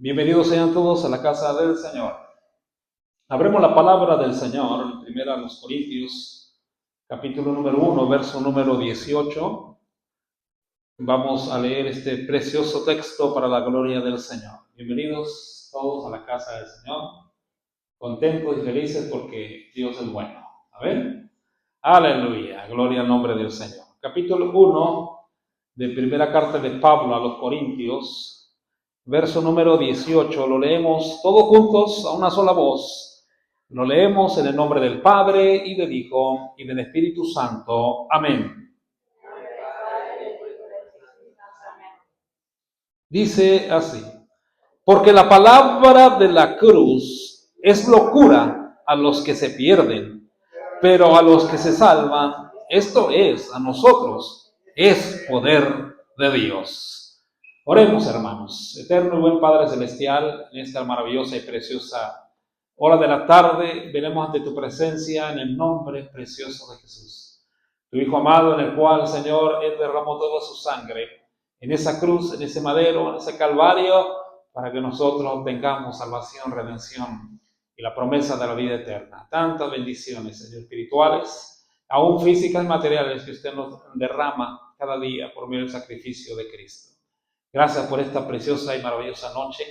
Bienvenidos sean todos a la casa del Señor. Abremos la palabra del Señor en primera a los Corintios, capítulo número 1, verso número 18. Vamos a leer este precioso texto para la gloria del Señor. Bienvenidos todos a la casa del Señor, contentos y felices porque Dios es bueno. Amén. Aleluya, gloria al nombre del Señor. Capítulo 1 de primera carta de Pablo a los Corintios, verso número 18, lo leemos todos juntos a una sola voz. Lo leemos en el nombre del Padre, y del Hijo, y del Espíritu Santo. Amén. Dice así: porque la palabra de la cruz es locura a los que se pierden, pero a los que se salvan, esto es, a nosotros, es poder de Dios. Oremos, hermanos. Eterno y buen Padre Celestial, en esta maravillosa y preciosa hora de la tarde, venimos ante tu presencia en el nombre precioso de Jesús, tu Hijo amado, en el cual, Señor, Él derramó toda su sangre en esa cruz, en ese madero, en ese calvario, para que nosotros tengamos salvación, redención y la promesa de la vida eterna. Tantas bendiciones, Señor, espirituales, aún físicas y materiales, que usted nos derrama cada día por medio del sacrificio de Cristo. Gracias por esta preciosa y maravillosa noche,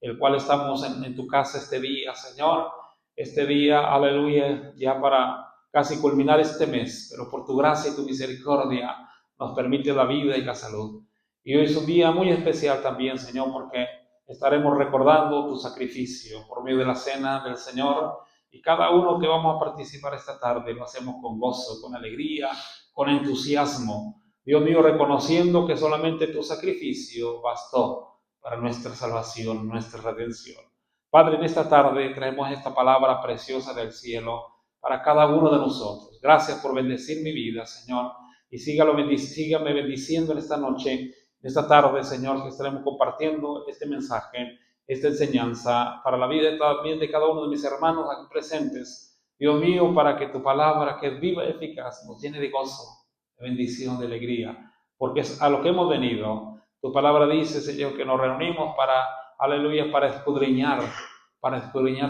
el cual estamos en tu casa este día, Señor. Este día, aleluya, ya para casi culminar este mes, pero por tu gracia y tu misericordia nos permite la vida y la salud. Y hoy es un día muy especial también, Señor, porque estaremos recordando tu sacrificio por medio de la cena del Señor, y cada uno que vamos a participar esta tarde lo hacemos con gozo, con alegría, con entusiasmo. Dios mío, reconociendo que solamente tu sacrificio bastó para nuestra salvación, nuestra redención. Padre, en esta tarde traemos esta palabra preciosa del cielo para cada uno de nosotros. Gracias por bendecir mi vida, Señor, y sígame bendiciendo en esta noche, en esta tarde, Señor, que estaremos compartiendo este mensaje, esta enseñanza para la vida también de cada uno de mis hermanos aquí presentes. Dios mío, para que tu palabra, que es viva y eficaz, nos llene de gozo, de bendición, de alegría, porque es a lo que hemos venido. Tu palabra dice, Señor, que nos reunimos para, aleluya, para escudriñar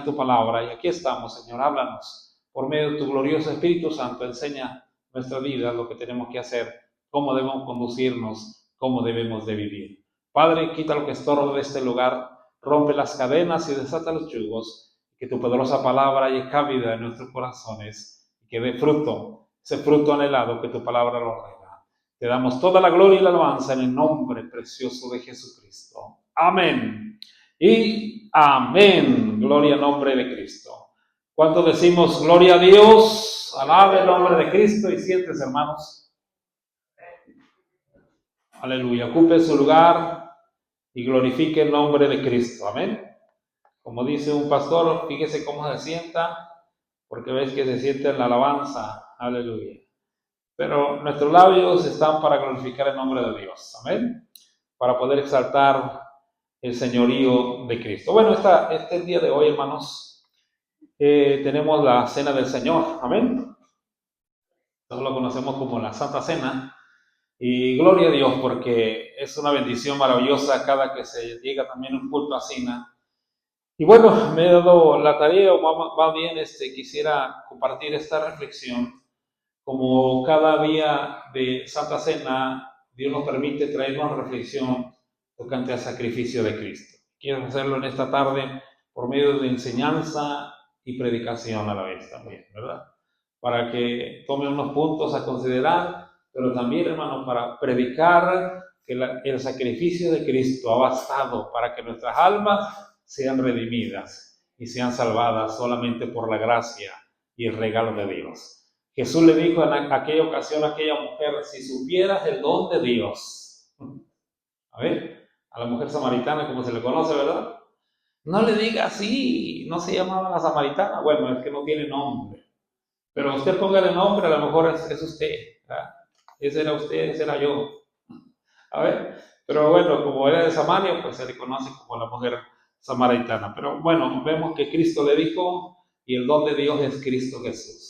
tu palabra. Y aquí estamos, Señor, háblanos por medio de tu glorioso Espíritu Santo. Enseña nuestra vida, lo que tenemos que hacer, cómo debemos conducirnos, cómo debemos de vivir. Padre, quita lo que estorba de este lugar, rompe las cadenas y desata los yugos, que tu poderosa palabra haya cabida en nuestros corazones y que dé fruto, ese fruto anhelado que tu palabra lo ordena. Te damos toda la gloria y la alabanza en el nombre precioso de Jesucristo. Amén. Y amén. Gloria al nombre de Cristo. ¿Cuánto decimos gloria a Dios? Alabe el nombre de Cristo. Y siéntese, hermanos. Aleluya. Ocupe su lugar y glorifique el nombre de Cristo. Amén. Como dice un pastor, fíjese cómo se sienta, porque ves que se siente en la alabanza. Aleluya. Pero nuestros labios están para glorificar el nombre de Dios. Amén. Para poder exaltar el señorío de Cristo. Bueno, este día de hoy, hermanos, tenemos la cena del Señor. Amén. Nosotros lo conocemos como la Santa Cena. Y gloria a Dios, porque es una bendición maravillosa cada que se llega también un culto a cena. Y bueno, me he dado la tarea, o va bien, quisiera compartir esta reflexión. Como cada día de Santa Cena, Dios nos permite traer una reflexión tocante al sacrificio de Cristo. Quiero hacerlo en esta tarde por medio de enseñanza y predicación a la vez también, ¿verdad? Para que tome unos puntos a considerar, pero también, hermano, para predicar que el sacrificio de Cristo ha bastado para que nuestras almas sean redimidas y sean salvadas solamente por la gracia y el regalo de Dios. Jesús le dijo en aquella ocasión a aquella mujer: si supieras el don de Dios. A ver, a la mujer samaritana, como se le conoce, ¿verdad? No le diga así, no se llamaba la samaritana. Bueno, es que no tiene nombre. Pero usted póngale nombre, a lo mejor es usted. ¿Verdad? Ese era usted, ese era yo. A ver, pero bueno, como era de Samaria, pues se le conoce como la mujer samaritana. Pero bueno, vemos que Cristo le dijo, y el don de Dios es Cristo Jesús.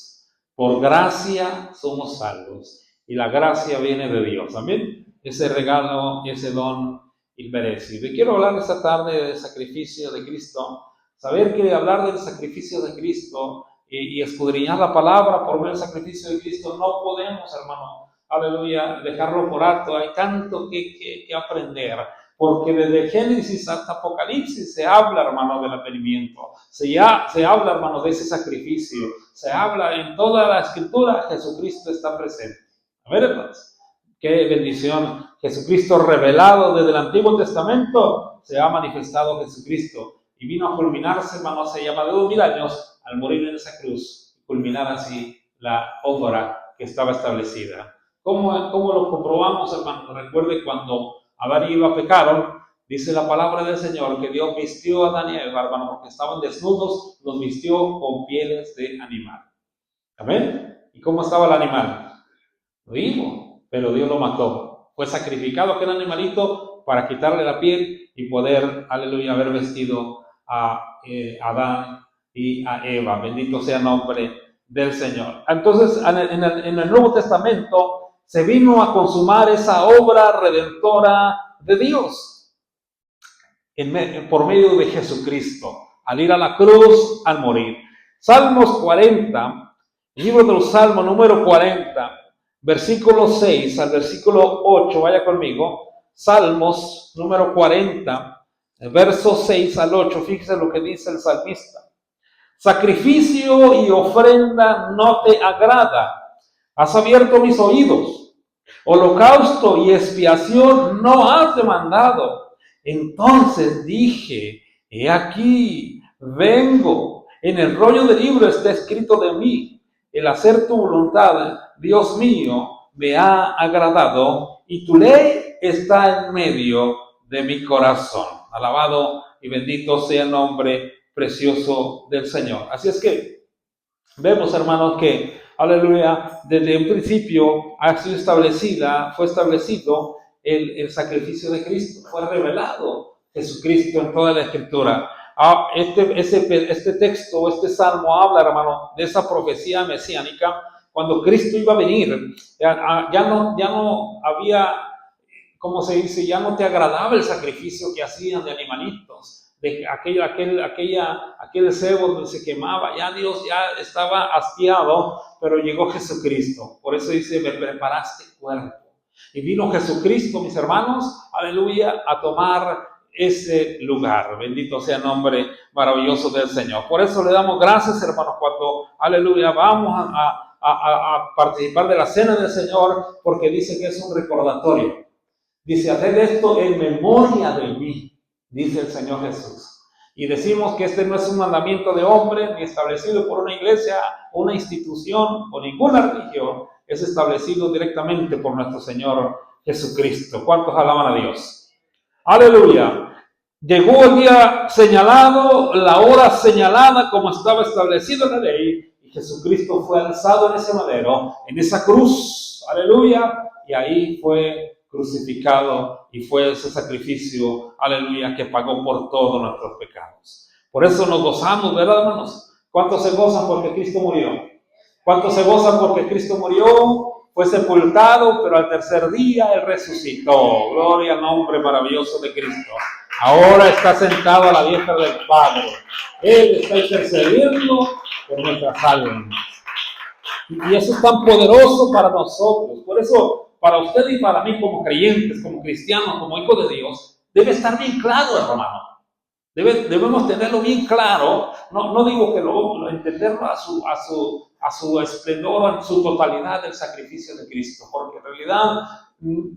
Por gracia somos salvos, y la gracia viene de Dios. Amén. Ese regalo, ese don inmerecido. Y quiero hablar esta tarde del sacrificio de Cristo. Saber que hablar del sacrificio de Cristo y escudriñar la palabra por ver el sacrificio de Cristo, no podemos, hermano, aleluya, dejarlo por alto. Hay tanto que aprender, porque desde Génesis hasta Apocalipsis se habla, hermano, del advenimiento, se habla, hermano, de ese sacrificio, se habla en toda la Escritura, Jesucristo está presente. A ver, hermanos, qué bendición. Jesucristo revelado desde el Antiguo Testamento, se ha manifestado Jesucristo y vino a culminarse, hermano, hace ya más de 2000 años al morir en esa cruz, culminar así la obra que estaba establecida. ¿Cómo lo comprobamos, hermano? Recuerde cuando Adán y Eva pecaron, dice la palabra del Señor que Dios vistió a Adán y a Eva, hermano, porque estaban desnudos, los vistió con pieles de animal. ¿Amén? ¿Y cómo estaba el animal? Vivo, pero Dios lo mató. Fue sacrificado aquel animalito para quitarle la piel y poder, aleluya, haber vestido a Adán y a Eva. Bendito sea el nombre del Señor. Entonces, en el Nuevo Testamento se vino a consumar esa obra redentora de Dios por medio de Jesucristo, al ir a la cruz, al morir. Salmos 40, libro de los Salmos número 40, versículo 6 al versículo 8, vaya conmigo. Salmos número 40, verso 6 al 8, fíjese lo que dice el salmista. Sacrificio y ofrenda no te agrada, has abierto mis oídos, holocausto y expiación no has demandado. Entonces dije, he aquí, vengo, en el rollo del libro está escrito de mí, el hacer tu voluntad, Dios mío, me ha agradado, y tu ley está en medio de mi corazón. Alabado y bendito sea el nombre precioso del Señor. Así es que vemos, hermanos, que, aleluya, desde un principio fue establecido el sacrificio de Cristo, fue revelado Jesucristo en toda la Escritura. Este texto, este salmo habla, hermano, de esa profecía mesiánica, cuando Cristo iba a venir. Ya no había, como se dice, ya no te agradaba el sacrificio que hacían de animalitos, de aquel cebo donde se quemaba. Ya Dios ya estaba hastiado, pero llegó Jesucristo. Por eso dice, me preparaste cuerpo. Y vino Jesucristo, mis hermanos, aleluya, a tomar ese lugar. Bendito sea el nombre maravilloso del Señor. Por eso le damos gracias, hermanos, cuando, aleluya, vamos a participar de la cena del Señor, porque dice que es un recordatorio. Dice, haced esto en memoria de mí, dice el Señor Jesús. Y decimos que este no es un mandamiento de hombre, ni establecido por una iglesia, una institución o ninguna religión. Es establecido directamente por nuestro Señor Jesucristo. ¿Cuántos alaban a Dios? ¡Aleluya! Llegó el día señalado, la hora señalada como estaba establecido en la ley, y Jesucristo fue alzado en ese madero, en esa cruz. ¡Aleluya! Y ahí fue crucificado y fue ese sacrificio, aleluya, que pagó por todos nuestros pecados. Por eso nos gozamos, ¿verdad, hermanos? ¿Cuántos se gozan porque Cristo murió? ¿Cuántos se gozan porque Cristo murió? Fue sepultado, pero al tercer día Él resucitó. Gloria al nombre maravilloso de Cristo. Ahora está sentado a la diestra del Padre. Él está intercediendo por nuestras almas. Y eso es tan poderoso para nosotros. Por eso, para usted y para mí como creyentes, como cristianos, como hijos de Dios, debe estar bien claro, hermano. Debemos tenerlo bien claro. No digo que lo entenderlo a su esplendor, en su totalidad del sacrificio de Cristo, porque en realidad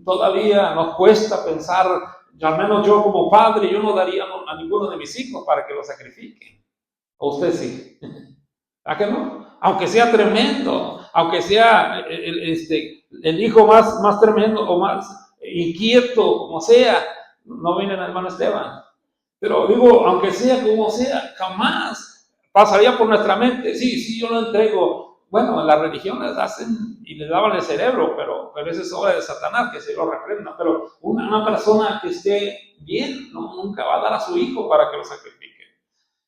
todavía nos cuesta pensar, al menos yo como padre, yo no daría a ninguno de mis hijos para que lo sacrifiquen. ¿O usted sí? ¿A qué no? Aunque sea tremendo, aunque sea el hijo más tremendo o más inquieto, como sea, no viene el hermano Esteban. Pero digo, aunque sea como sea, jamás pasaría por nuestra mente, sí, yo lo entrego. Bueno, las religiones hacen y le daban el cerebro, pero esa es obra de Satanás, que se lo reprenda. Pero una persona que esté bien, nunca va a dar a su hijo para que lo sacrifique.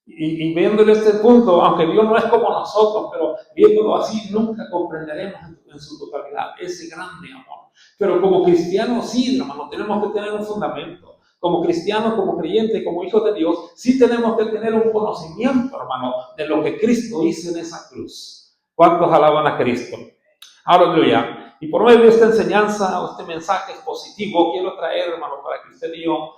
Y viéndole este punto, aunque Dios no es como nosotros, pero viéndolo así, nunca comprenderemos en su totalidad ese grande amor. Pero como cristianos sí, hermano, tenemos que tener un fundamento. como cristianos, como creyentes, como hijos de Dios, sí tenemos que tener un conocimiento, hermano, de lo que Cristo hizo en esa cruz. ¿Cuántos alaban a Cristo? Aleluya. Y por medio de esta enseñanza, o este mensaje positivo, quiero traer, hermano, para que usted y yo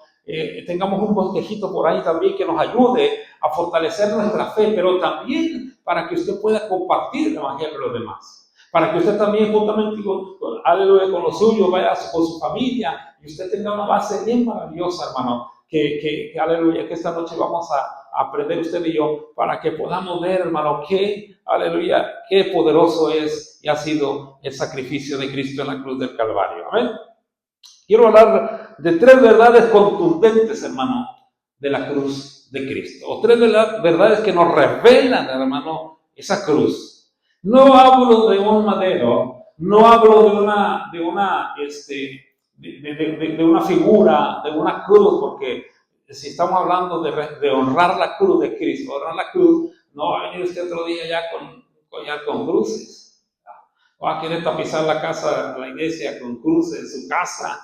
tengamos un bosquejito por ahí también que nos ayude a fortalecer nuestra fe, pero también para que usted pueda compartir el evangelio a los demás. Para que usted también, juntamente aleluya, con lo suyo, vaya con su familia y usted tenga una base bien maravillosa, hermano. Aleluya, que esta noche vamos a aprender usted y yo para que podamos ver, hermano, aleluya, qué poderoso es y ha sido el sacrificio de Cristo en la cruz del Calvario. Amén. Quiero hablar de 3 verdades contundentes, hermano, de la cruz de Cristo. O 3 verdades que nos revelan, hermano, esa cruz. No hablo de un madero, no hablo de una figura, de una cruz, porque si estamos hablando de honrar la cruz de Cristo, honrar la cruz, no va a venir usted otro día ya con cruces. Va a querer tapizar la casa, la iglesia con cruces en su casa.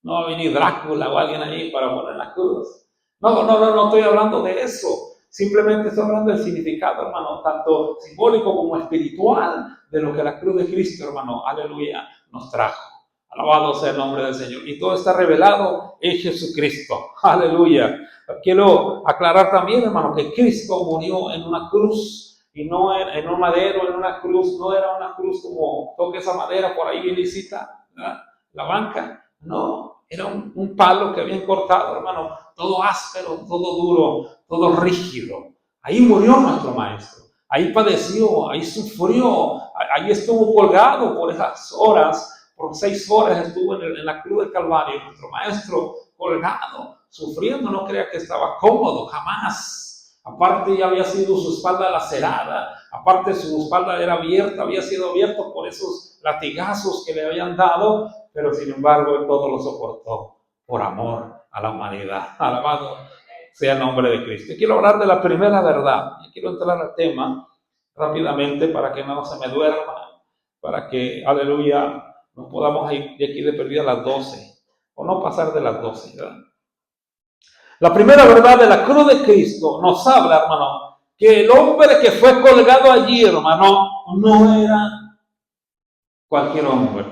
No va a venir Drácula o alguien ahí para poner la cruz. No estoy hablando de eso. Simplemente estoy hablando del significado, hermano, tanto simbólico como espiritual de lo que la cruz de Cristo, hermano, aleluya, nos trajo. Alabado sea el nombre del Señor. Y todo está revelado en Jesucristo. Aleluya. Quiero aclarar también, hermano, que Cristo murió en una cruz y no en un madero, en una cruz. No era una cruz como toque esa madera por ahí bien lisita, ¿verdad? La banca. No, era un palo que habían cortado, hermano. Todo áspero, todo duro, todo rígido. Ahí murió nuestro Maestro. Ahí padeció, ahí sufrió, ahí estuvo colgado por esas horas. Por 6 horas estuvo en la cruz del Calvario, nuestro Maestro colgado, sufriendo. No crea que estaba cómodo, jamás. Aparte ya había sido su espalda lacerada, aparte su espalda era abierta, había sido abierto por esos latigazos que le habían dado, pero sin embargo él todo lo soportó por amor a la humanidad. Alabado sea el nombre de Cristo. Quiero hablar de la primera verdad. Quiero entrar al tema rápidamente para que no se me duerma, para que, aleluya, nos podamos ir de aquí de perdida a las 12, o no pasar de las 12, ¿verdad? La primera verdad de la cruz de Cristo nos habla, hermano, que el hombre que fue colgado allí, hermano, no era cualquier hombre.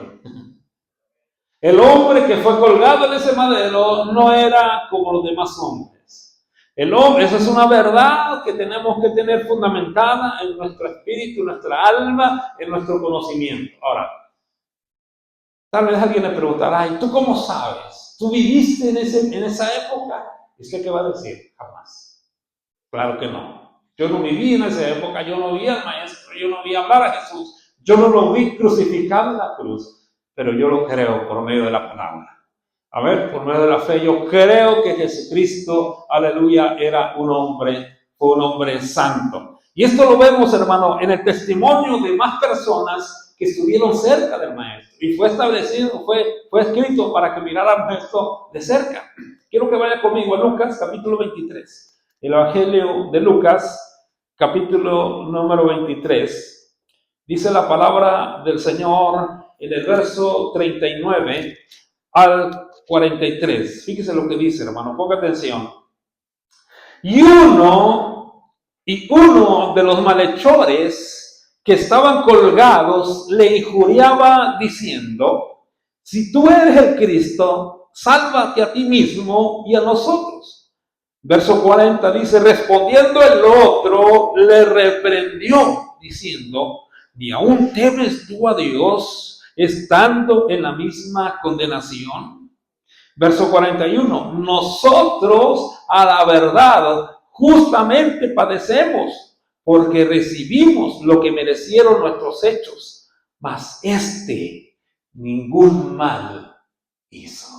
El hombre que fue colgado en ese madero no era como los demás hombres. El hombre, esa es una verdad que tenemos que tener fundamentada en nuestro espíritu, en nuestra alma, en nuestro conocimiento. Ahora, tal vez alguien le preguntará, ¿y tú cómo sabes? ¿Tú viviste en esa época? ¿Y usted qué va a decir? Jamás. Claro que no. Yo no viví en esa época, yo no vi al Maestro, yo no vi hablar a Jesús, yo no lo vi crucificado en la cruz, pero yo lo creo por medio de la palabra. A ver, por medio de la fe, yo creo que Jesucristo, aleluya, fue un hombre santo. Y esto lo vemos, hermano, en el testimonio de más personas que estuvieron cerca del Maestro. Y fue establecido, fue escrito para que miráramos esto de cerca. Quiero que vaya conmigo a Lucas, capítulo 23. El Evangelio de Lucas, capítulo número 23. Dice la palabra del Señor en el verso 39 al 43. Fíjese lo que dice, hermano, ponga atención. Y uno de los malhechores que estaban colgados le injuriaba diciendo: si tú eres el Cristo, sálvate a ti mismo y a nosotros. Verso 40 dice: respondiendo el otro, le reprendió diciendo: ¿ni aún temes tú a Dios, estando en la misma condenación? Verso 41, nosotros a la verdad justamente padecemos, porque recibimos lo que merecieron nuestros hechos, mas ningún mal hizo.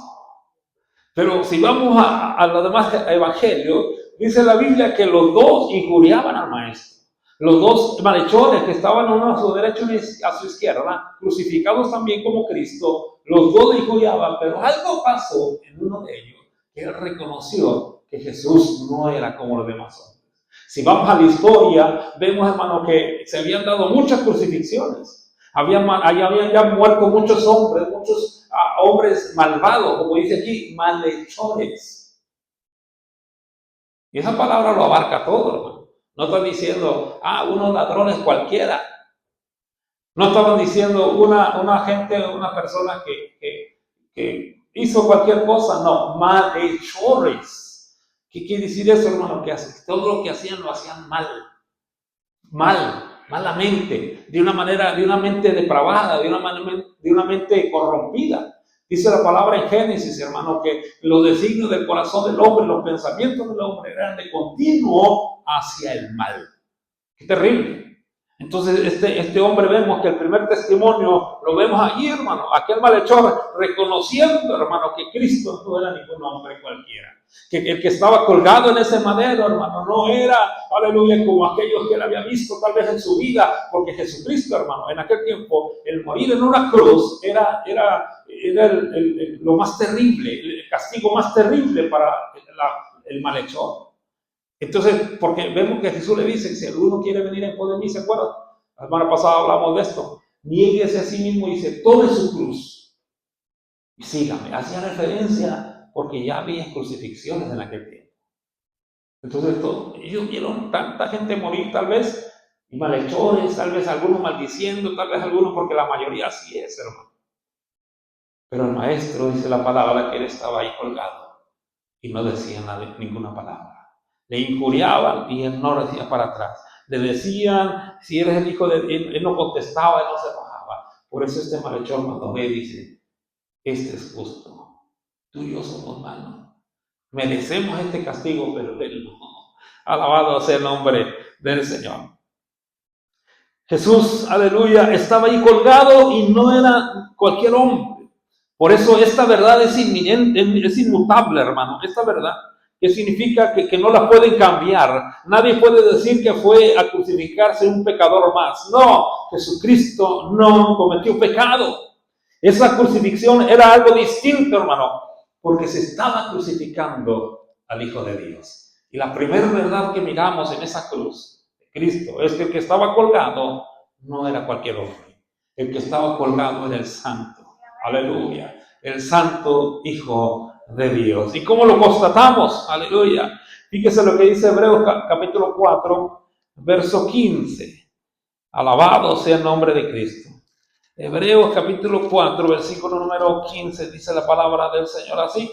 Pero si vamos a los demás evangelios, dice la Biblia que los dos injuriaban al Maestro. Los dos malhechores que estaban uno a su derecha y a su izquierda, crucificados también como Cristo, los dos injuriaban, pero algo pasó en uno de ellos, que él reconoció que Jesús no era como los demás hombres. Si vamos a la historia, vemos, hermano, que se habían dado muchas crucifixiones. Allá habían ya muerto muchos hombres malvados, como dice aquí, malhechores. Y esa palabra lo abarca todo, hermano. No están diciendo, unos ladrones cualquiera. No estaban diciendo una persona que hizo cualquier cosa, no, malhechores. ¿Qué quiere decir eso, hermano? Que todo lo que hacían lo hacían malamente, de una mente depravada, de una mente corrompida. Dice la palabra en Génesis, hermano, que los designios del corazón del hombre, los pensamientos del hombre eran de continuo hacia el mal. Qué terrible. Entonces, este hombre vemos que el primer testimonio lo vemos allí, hermano, aquel malhechor reconociendo, hermano, que Cristo no era ningún hombre cualquiera. Que el que estaba colgado en ese madero, hermano, no era, aleluya, como aquellos que él había visto tal vez en su vida, porque Jesucristo, hermano, en aquel tiempo, el morir en una cruz era lo más terrible, el castigo más terrible para el malhechor. Entonces, porque vemos que Jesús le dice, si alguno quiere venir en pos de mí, ¿se acuerdan? La semana pasada hablamos de esto. Niéguese a sí mismo y dice, tome su cruz y sígame. Hacía referencia porque ya había crucifixiones en aquel tiempo. Entonces, ellos vieron tanta gente morir tal vez, y malhechores, tal vez algunos maldiciendo, tal vez algunos, porque la mayoría así es, hermano. Pero el maestro dice la palabra que él estaba ahí colgado y no decía ninguna palabra. Le injuriaban y él no decía para atrás. Le decían, si eres el hijo de él no contestaba, él no se enojaba. Por eso este malhechor cuando ve dice, este es justo, tú y yo somos malos. Merecemos este castigo, pero él no. Alabado sea el nombre del Señor. Jesús, aleluya, estaba ahí colgado y no era cualquier hombre. Por eso esta verdad es inminente, es inmutable, hermano. Esta verdad que significa que no la pueden cambiar. Nadie puede decir que fue a crucificarse un pecador más. No, Jesucristo no cometió pecado. Esa crucifixión era algo distinto, hermano, porque se estaba crucificando al Hijo de Dios. Y la primera verdad que miramos en esa cruz de Cristo es que el que estaba colgado no era cualquier hombre. El que estaba colgado era el Santo. Aleluya. El Santo Hijo de Dios. ¿Y cómo lo constatamos? Aleluya. Fíjese lo que dice Hebreos capítulo 4, verso 15. Alabado sea el nombre de Cristo. Hebreos capítulo 4, versículo número 15, dice la palabra del Señor así.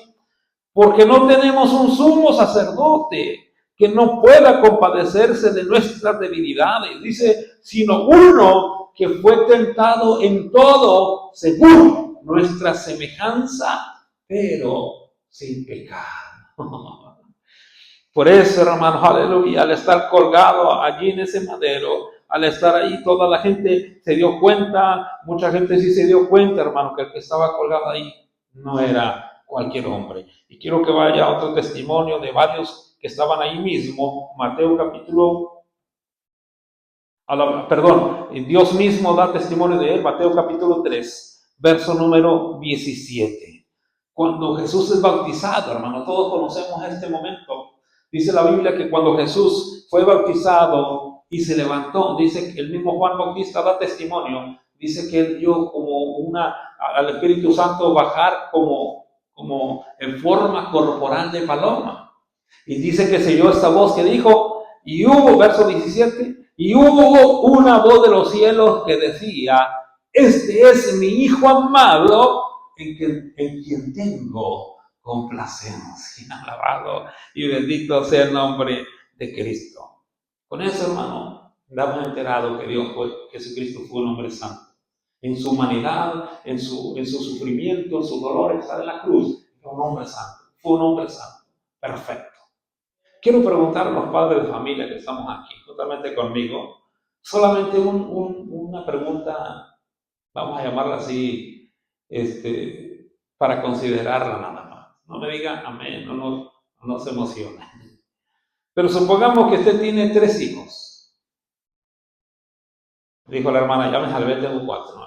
Porque no tenemos un sumo sacerdote que no pueda compadecerse de nuestras debilidades, dice, sino uno que fue tentado en todo según nuestra semejanza, pero sin pecado. Por eso, hermanos, aleluya, al estar colgado allí en ese madero, al estar ahí, toda la gente se dio cuenta, mucha gente sí se dio cuenta, hermano, que el que estaba colgado ahí no era cualquier hombre. Y quiero que vaya otro testimonio de varios que estaban ahí mismo, Mateo capítulo, Dios mismo da testimonio de él, Mateo capítulo 3, verso número 17. Cuando Jesús es bautizado, hermano, todos conocemos este momento. Dice la Biblia que cuando Jesús fue bautizado y se levantó, dice que el mismo Juan Bautista da testimonio, dice que él vio como al Espíritu Santo bajar como en forma corporal de paloma. Y dice que se oyó esta voz que dijo, y hubo, verso 17, y hubo una voz de los cielos que decía, este es mi Hijo amado, en quien tengo complacencia. Alabado y bendito sea el nombre de Cristo. Con eso, hermano, damos enterado que Jesucristo fue un hombre santo. En su humanidad, en su sufrimiento, en sus dolores, está en la cruz, fue un hombre santo. Fue un hombre santo, perfecto. Quiero preguntar a los padres de familia que estamos aquí, justamente conmigo, solamente una pregunta, vamos a llamarla así, para considerarla nada más. No me digan amén, no se emocione. Pero supongamos que usted tiene 3 hijos. Dijo la hermana, ya me salvé, tengo 4. ¿No?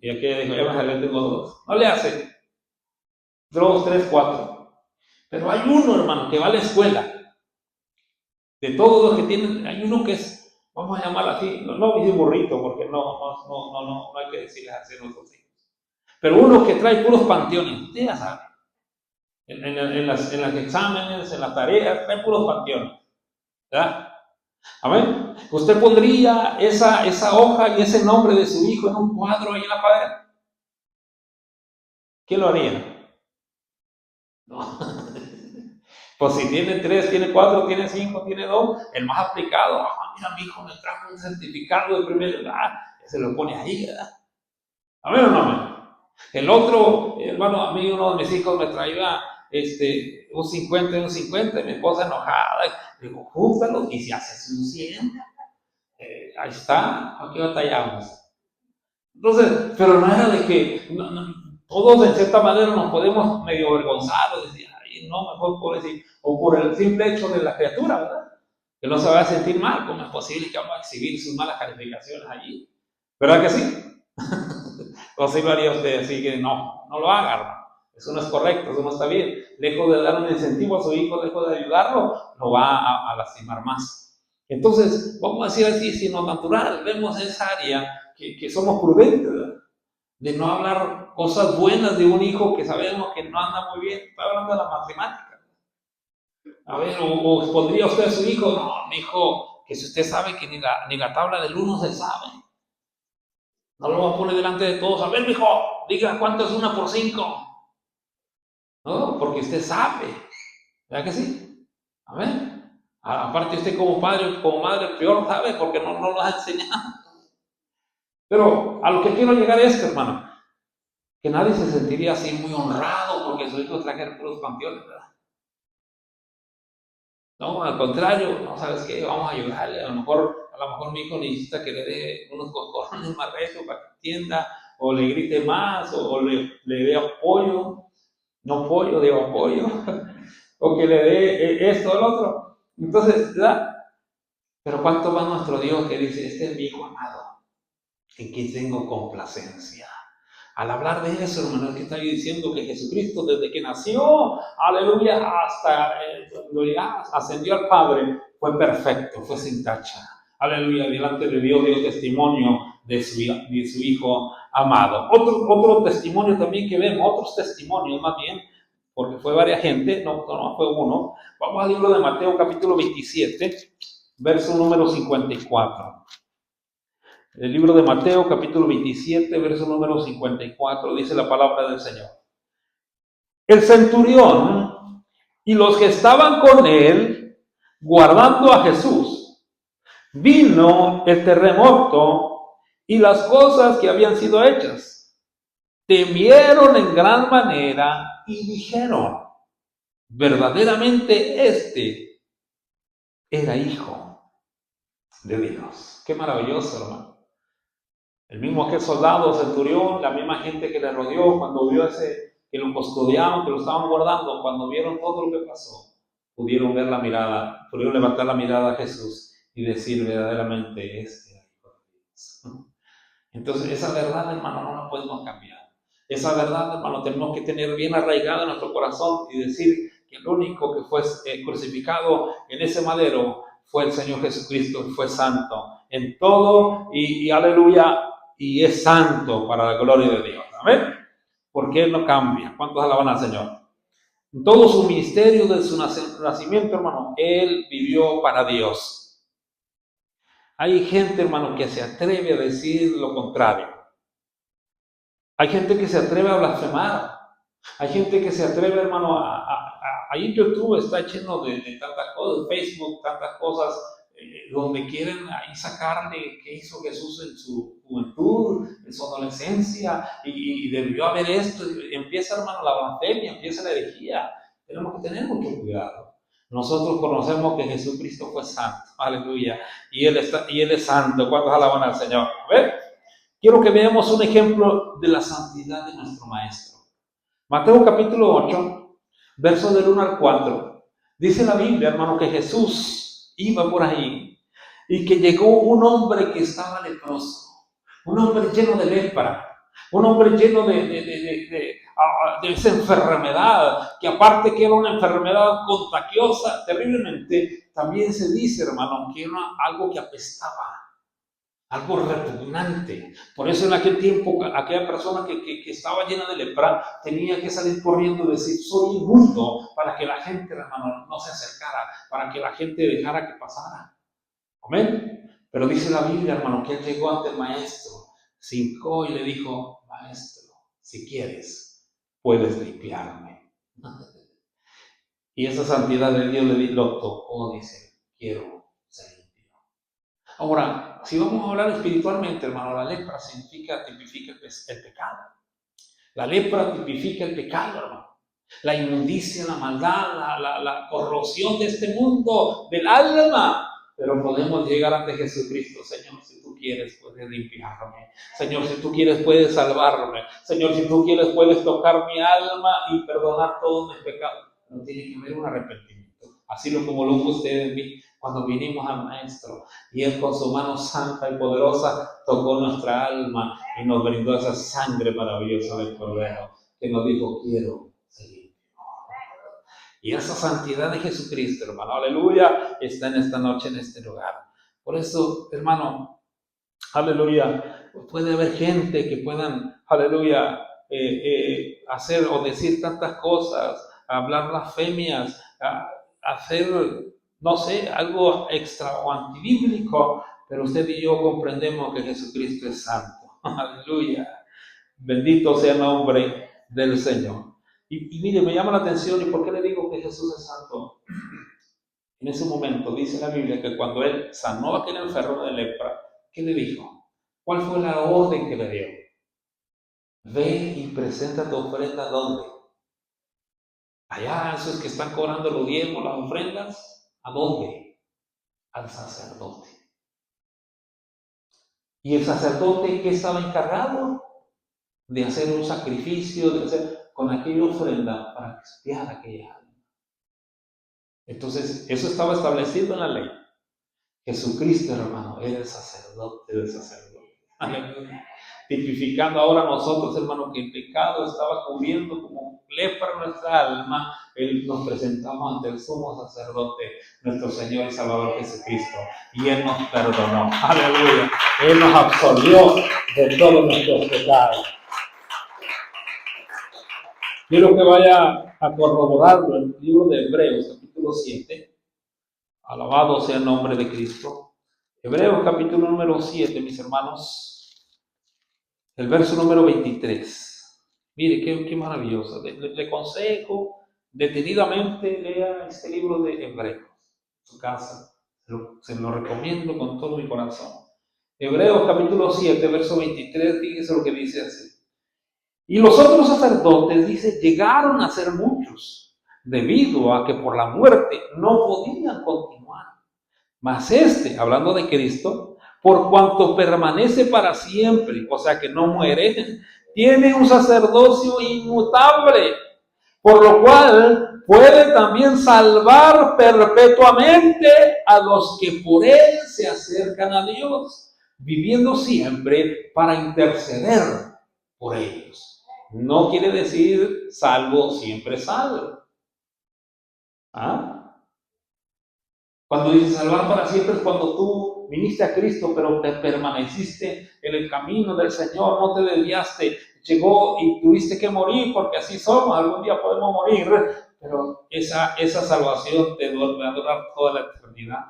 Y aquella dijo, ya me salvé, tengo 2. No le hace. 2, 3, 4. Pero hay uno, hermano, que va a la escuela. De todos los que tienen, hay uno que es Vamos a llamarla así, no dice burrito, porque no hay que decirles así a nuestros hijos. Pero uno que trae puros panteones, usted ya sabe. En los exámenes, en las tareas, trae puros panteones. ¿Verdad? Amén. Usted pondría esa hoja y ese nombre de su hijo en un cuadro ahí en la pared. ¿Qué lo haría? No. Pues si tiene 3, tiene 4, tiene 5, tiene 2, el más aplicado, mira, mi hijo me trajo un certificado de primer lugar, se lo pone ahí, ¿verdad? Amén o no, amén. El otro, hermano, a mí uno de mis hijos me traía un 50 y un 50, y mi esposa enojada, digo, júntalo, y si haces un 100, ahí está, aquí batallamos. Entonces, pero no era de que todos en cierta manera nos podemos medio avergonzar o decir, ay, no, mejor por decir, o por el simple hecho de la criatura, ¿verdad? Que no se va a sentir mal, ¿cómo es posible que vamos a exhibir sus malas calificaciones allí? ¿Verdad que sí? O si lo haría usted, así que no lo haga, hermano. Eso no es correcto, eso no está bien. Lejos de dar un incentivo a su hijo, lejos de ayudarlo, lo va a lastimar más. Entonces, vamos a decir así, sino natural, vemos esa área que somos prudentes, ¿verdad? De no hablar cosas buenas de un hijo que sabemos que no anda muy bien. Está hablando de la matemática. A ver, o pondría usted a su hijo, no, mi hijo, que si usted sabe que ni la tabla del 1 se sabe, no lo va a poner delante de todos. A ver, mi hijo, diga cuánto es 1 por 5. No, porque usted sabe. ¿Verdad que sí? A ver. Aparte usted como padre, como madre, peor sabe porque no lo ha enseñado. Pero a lo que quiero llegar es, hermano, que nadie se sentiría así muy honrado porque su hijo trajera puros panteones, ¿verdad? No, al contrario, no, ¿sabes qué? Vamos a ayudarle. A lo mejor mi hijo necesita que le dé unos coscorrones más retos para que entienda, o le grite más, o le dé apoyo. No pollo, digo apoyo. O que le dé esto o el otro. Entonces, ¿verdad? Pero ¿cuánto va nuestro Dios que dice, este es mi hijo amado, en quien tengo complacencia? Al hablar de eso, hermano, es que está diciendo que Jesucristo, desde que nació, aleluya, hasta cuando ya ascendió al Padre, fue perfecto, fue sin tacha. Aleluya, delante de Dios dio testimonio de su Hijo amado. Otro testimonio también que vemos, otros testimonios más bien, porque fue varias gente, no fue uno. Vamos al libro de Mateo capítulo 27, verso número 54. El libro de Mateo, capítulo 27, verso número 54, dice la palabra del Señor. El centurión y los que estaban con él, guardando a Jesús, vino el terremoto y las cosas que habían sido hechas. Temieron en gran manera y dijeron, verdaderamente este era hijo de Dios. Qué maravilloso, hermano. El mismo aquel soldado centurión, la misma gente que le rodeó cuando vio que lo custodiaban, que lo estaban guardando, cuando vieron todo lo que pasó, pudieron levantar la mirada a Jesús y decir verdaderamente este era hijo de Dios. Entonces esa verdad, hermano, no la podemos cambiar. Esa verdad, hermano, tenemos que tener bien arraigada en nuestro corazón y decir que el único que fue crucificado en ese madero fue el Señor Jesucristo, fue santo en todo y aleluya, y es santo para la gloria de Dios. ¿Amén? Porque Él no cambia. ¿Cuántos alaban al Señor? En todo su ministerio, de su nacimiento, hermano, Él vivió para Dios. Hay gente, hermano, que se atreve a decir lo contrario. Hay gente que se atreve a blasfemar. Hay gente que se atreve, hermano, ahí YouTube está lleno de tantas cosas, Facebook, tantas cosas, donde quieren ahí sacarle qué hizo Jesús en su juventud, en su adolescencia, y debió haber esto. Empieza, hermano, la blasfemia, empieza la herejía. Tenemos que tener mucho cuidado. Nosotros conocemos que Jesucristo fue santo, aleluya, y Él es santo. ¿Cuántos alaban al Señor? A ver, quiero que veamos un ejemplo de la santidad de nuestro Maestro. Mateo capítulo 8, versos del 1 al 4. Dice la Biblia, hermano, que Jesús iba por ahí y que llegó un hombre que estaba leproso, un hombre lleno de lepra, un hombre lleno de de esa enfermedad, que aparte que era una enfermedad contagiosa terriblemente, también se dice, hermano, que era algo que apestaba, algo repugnante. Por eso en aquel tiempo, aquella persona que estaba llena de lepra tenía que salir corriendo y decir, soy inmundo, para que la gente, hermano, no se acercara, para que la gente dejara que pasara. Amén. Pero dice la Biblia, hermano, que él llegó ante el maestro, se hincó y le dijo, maestro, si quieres, puedes limpiarme. Y esa santidad de Dios lo tocó, dice, quiero ser limpio. Ahora, si vamos a hablar espiritualmente, hermano, la lepra tipifica el pecado. La lepra tipifica el pecado, hermano. La inmundicia, la maldad, la corrosión de este mundo, del alma. Pero podemos llegar ante Jesucristo. Señor, si tú quieres, puedes limpiarme. Señor, si tú quieres, puedes salvarme. Señor, si tú quieres, puedes tocar mi alma y perdonar todos mis pecados. Pero tiene que haber un arrepentimiento. Así como lo hubo usted en mí cuando vinimos al Maestro. Y Él con su mano santa y poderosa tocó nuestra alma y nos brindó esa sangre maravillosa del Cordero. Que nos dijo, quiero seguir. Y esa santidad de Jesucristo, hermano, aleluya, está en esta noche, en este lugar. Por eso, hermano, aleluya, puede haber gente que puedan, aleluya, hacer o decir tantas cosas, hablar blasfemias, hacer, no sé, algo extra o antibíblico, pero usted y yo comprendemos que Jesucristo es santo. Aleluya. Bendito sea el nombre del Señor. Y mire, me llama la atención, ¿y por qué le digo que Jesús es santo? En ese momento dice la Biblia que cuando Él sanó a aquel enfermo de lepra, ¿qué le dijo? ¿Cuál fue la orden que le dio? Ve y presenta tu ofrenda, ¿dónde? Allá, esos que están cobrando los diezmos, las ofrendas, ¿a dónde? Al sacerdote. ¿Y el sacerdote qué estaba encargado? De hacer un sacrificio, de hacer con aquella ofrenda para expiar aquella alma. Entonces, eso estaba establecido en la ley. Jesucristo, hermano, era el sacerdote del sacerdote. Aleluya. Tipificando ahora a nosotros, hermano, que el pecado estaba cubriendo como lepra nuestra alma. Él nos presentamos ante el sumo sacerdote, nuestro Señor y Salvador Jesucristo. Y Él nos perdonó. Aleluya. Él nos absolvió de todos nuestros pecados. Quiero que vaya a corroborarlo en el libro de Hebreos, capítulo 7. Alabado sea el nombre de Cristo. Hebreos, capítulo número 7, mis hermanos. El verso número 23. Mire, qué maravilloso. Le aconsejo detenidamente lea este libro de Hebreos en su casa. Se lo recomiendo con todo mi corazón. Hebreos, capítulo 7, verso 23, fíjese lo que dice así. Y los otros sacerdotes, dice, llegaron a ser muchos, debido a que por la muerte no podían continuar. Mas hablando de Cristo, por cuanto permanece para siempre, o sea que no muere, tiene un sacerdocio inmutable, por lo cual puede también salvar perpetuamente a los que por él se acercan a Dios, viviendo siempre para interceder por ellos. No quiere decir salvo, siempre salvo. ¿Ah? Cuando dice salvar para siempre es cuando tú viniste a Cristo, pero te permaneciste en el camino del Señor, no te desviaste, llegó y tuviste que morir, porque así somos, algún día podemos morir, pero esa salvación te va a durar toda la eternidad.